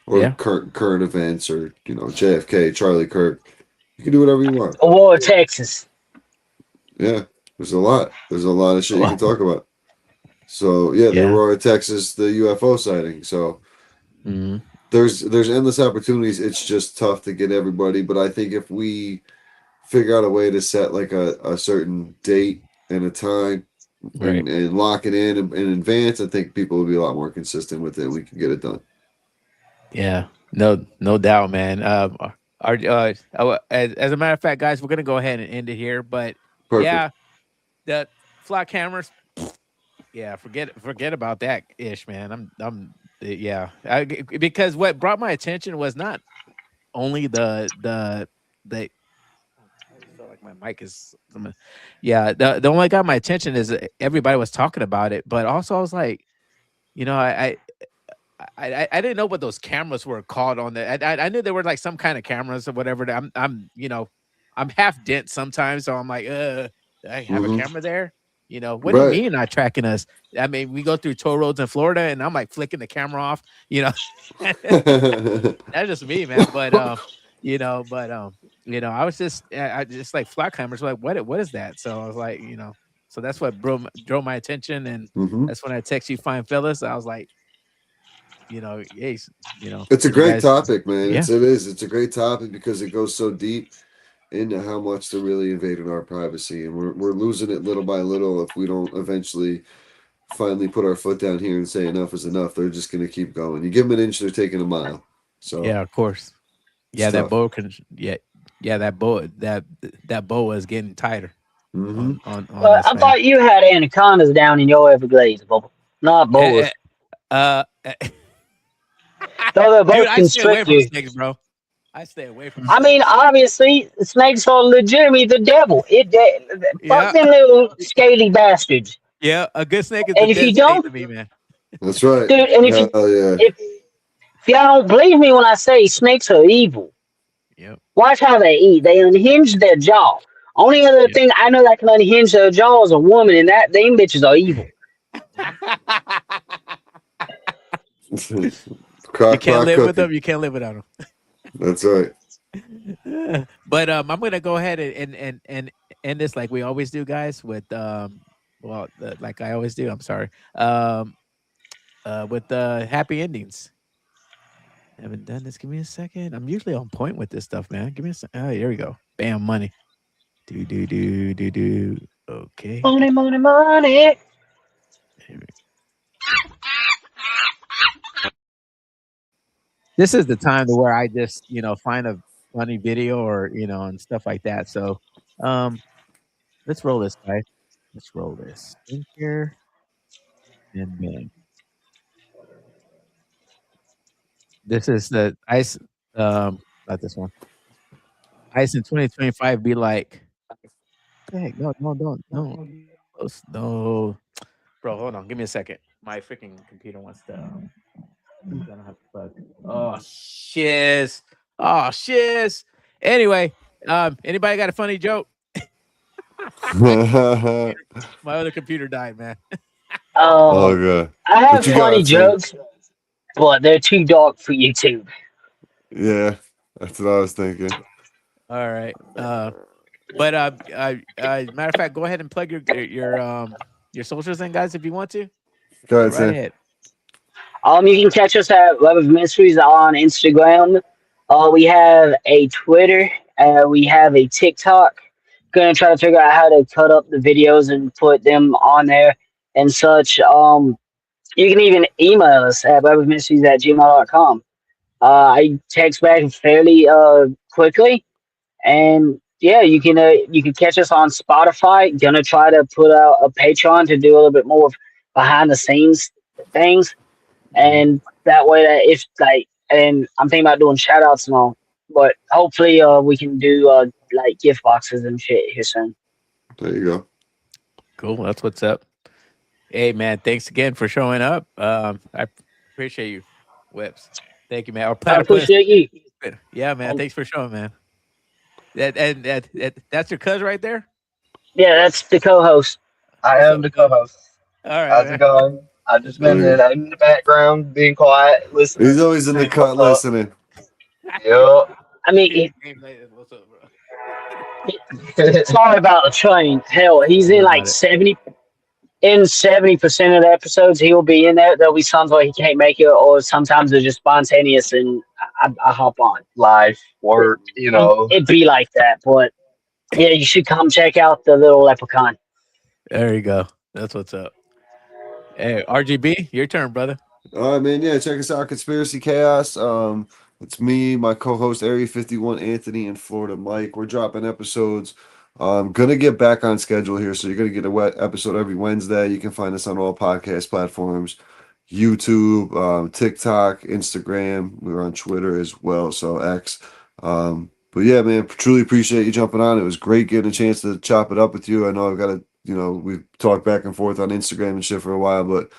or Yeah. current events, or you know, JFK, Charlie Kirk. You can do whatever you want. A war of Texas. Yeah, there's a lot. There's a lot of shit you can talk about. So yeah, the Aurora, Texas, the UFO sighting. So there's endless opportunities. It's just tough to get everybody. But I think if we figure out a way to set like a certain date and a time and lock it in advance, I think people will be a lot more consistent with it. And we can get it done. Yeah, no doubt, man. As a matter of fact, guys, we're gonna go ahead and end it here. But Perfect. yeah, the flock cameras. Yeah, forget about that ish, man. Because what brought my attention was not only the I feel like my mic is the only what got my attention is everybody was talking about it, but also I was like, you know, I didn't know what those cameras were called on there. I knew there were like some kind of cameras or whatever. I'm you know, I'm half dense sometimes, so I'm like, I have a camera there. You know, what do you mean not tracking us? I mean, we go through toll roads in Florida, and I'm like flicking the camera off. You know, that's just me, man. But you know, I was just like flock cameras. Like, what is that? So I was like, you know, so that's what drove my attention, and that's when I text you, Fine Fellas. I was like, you know, hey, you know, it's a great topic, man. Yeah. It's a great topic because it goes so deep into how much they're really invading our privacy, and we're losing it little by little if we don't eventually finally put our foot down here and say enough is enough. They're just going to keep going. You give them an inch, they're taking a mile. So yeah, of course. Yeah, that bow can. Yeah, that bow is getting tighter. On I thought you had anacondas down in your Everglades, Bubba. Not boas. So they're both dude, I stay away from constricted. snakes, bro. I stay away from. I mean, obviously, snakes are legitimately the devil. Fuck them little scaly bastards. Yeah, a good snake is And a if you dead snake don't- to me, man. That's right, Dude, and if y'all don't believe me when I say snakes are evil, watch how they eat. They unhinge their jaw. Only other thing I know that can unhinge their jaw is a woman, and that them bitches are evil. You can't live with them. You can't live without them. That's right. But I'm gonna go ahead and end this like we always do, guys. With like I always do. I'm sorry. With happy endings. Haven't done this. Give me a second. I'm usually on point with this stuff, man. Give me a second. Oh, here we go. Bam, money. Do. Okay. Money, money, money. This is the time to where I just, find a funny video or, and stuff like that. So, let's roll this, guys. Let's roll this in here. And bang. This is the ice. Not this one. Ice in 2025 be like, heck, no. No. Bro, hold on. Give me a second. My freaking computer wants to. I don't have to plug. Oh, shiz. Anyway, anybody got a funny joke? My other computer died, man. Oh, God. I have funny jokes, but they're too dark for YouTube. Yeah, that's what I was thinking. All right. But matter of fact, go ahead and plug your socials in, guys, if you want to. Go ahead, Right Sam. ahead. You can catch us at Web of Mysteries on Instagram. We have a Twitter. We have a TikTok. Gonna try to figure out how to cut up the videos and put them on there and such. You can even email us at webofmysteries@gmail.com. I text back fairly quickly, and yeah, you can catch us on Spotify. Gonna try to put out a Patreon to do a little bit more behind the scenes things, and that way and I'm thinking about doing shout outs and all, but hopefully we can do like gift boxes and shit here soon. There you go. Cool. That's what's up. Hey, man, thanks again for showing up. I appreciate you, Whips. Thank you, man. Or I Platypus. appreciate you. Yeah, man. Thanks for showing, man. That's your cuz right there? Yeah, that's the co-host. I am the co-host. All right. How's it going? I've just been in the background, being quiet, listening. He's always in the cut listening. Yep. I mean, sorry about the train. Hell, he's in like 70% of the episodes. He will be in there. There'll be times where he can't make it, or sometimes they're just spontaneous, and I hop on. Life, work, you know. It'd be like that, but yeah, you should come check out the little leprechaun. There you go. That's what's up. Hey, RGB, your turn, brother. All right, man. Yeah, check us out, Conspiracy Chaos. It's me, my co-host Area 51 Anthony, and Florida Mike. We're dropping episodes. Gonna get back on schedule here, so you're gonna get a wet episode every Wednesday. You can find us on all podcast platforms, YouTube, TikTok, Instagram. We're on Twitter as well, so X. But yeah, man, truly appreciate you jumping on. It was great getting a chance to chop it up with you. I know I've got to, we've talked back and forth on Instagram and shit for a while, but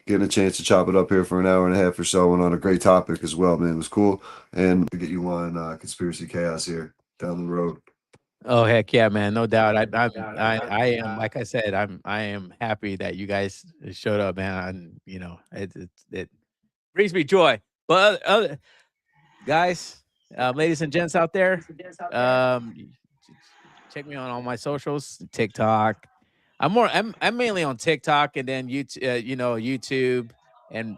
getting a chance to chop it up here for an hour and a half or so and on a great topic as well, man. It was cool. And to get you on Conspiracy Chaos here down the road. Oh, heck yeah, man. No doubt. I am, like I said, I am happy that you guys showed up, man. And, it brings me joy. But guys, ladies and gents out there, check me on all my socials, TikTok. I'm mainly on TikTok and then YouTube and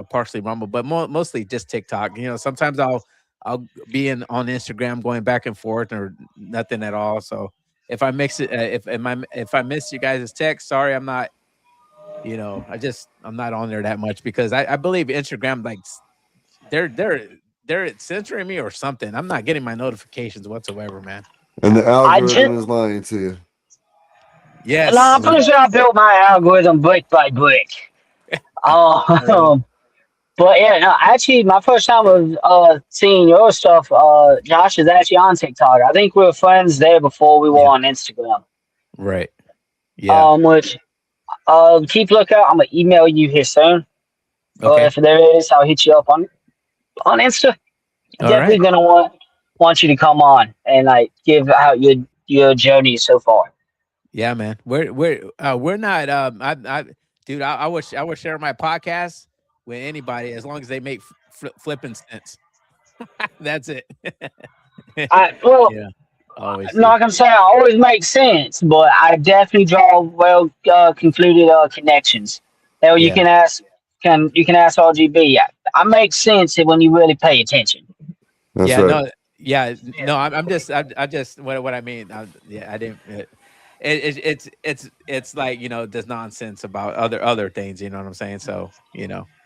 partially Rumble, but mostly just TikTok. Sometimes I'll be on Instagram going back and forth or nothing at all. So if I mix it, if I miss you guys' text, sorry, I'm not. I'm not on there that much because I believe Instagram, like they're censoring me or something. I'm not getting my notifications whatsoever, man. And the algorithm is lying to you. Yes. No, I'm pretty sure I built my algorithm brick by brick. But yeah, no, actually, my first time was seeing your stuff. Josh is actually on TikTok. I think we were friends there before we were on Instagram. Right. Yeah. Which keep lookout. I'm gonna email you here soon. Okay. If there is, I'll hit you up on Insta. All Definitely right. gonna want you to come on and like give out your journey so far. Yeah, man. We're not. Dude, I would share my podcast with anybody as long as they make flipping sense. That's it. Well, yeah, always. I'm not gonna say I always make sense, but I definitely draw well concluded connections. Now you can ask RGB. I make sense when you really pay attention. That's yeah, right. no. I'm just what I mean. I didn't. It's like there's nonsense about other things. You know what I'm saying? So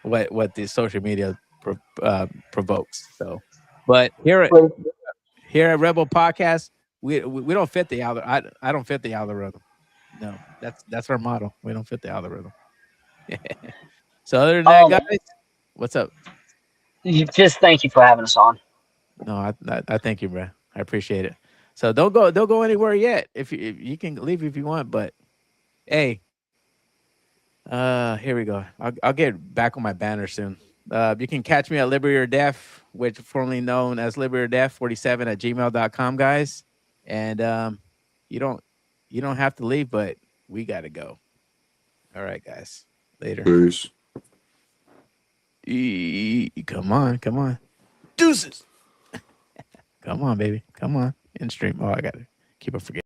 what the social media provokes. So, but here at Rebel Podcast, we don't fit the algorithm. I don't fit the algorithm. No, that's our motto. We don't fit the algorithm. So other than that, guys, what's up? Just thank you for having us on. No, I thank you, bro. I appreciate it. So don't go anywhere yet. If you can leave if you want, but hey, here we go. I'll get back on my banner soon. You can catch me at Liberty or Deaf, which formerly known as Liberty or Deaf 47 at gmail.com, guys. And you don't have to leave, but we gotta go. All right, guys. Later. Peace. Come on. Deuces. Come on, baby. Come on. In stream. Oh, I gotta keep on forgetting.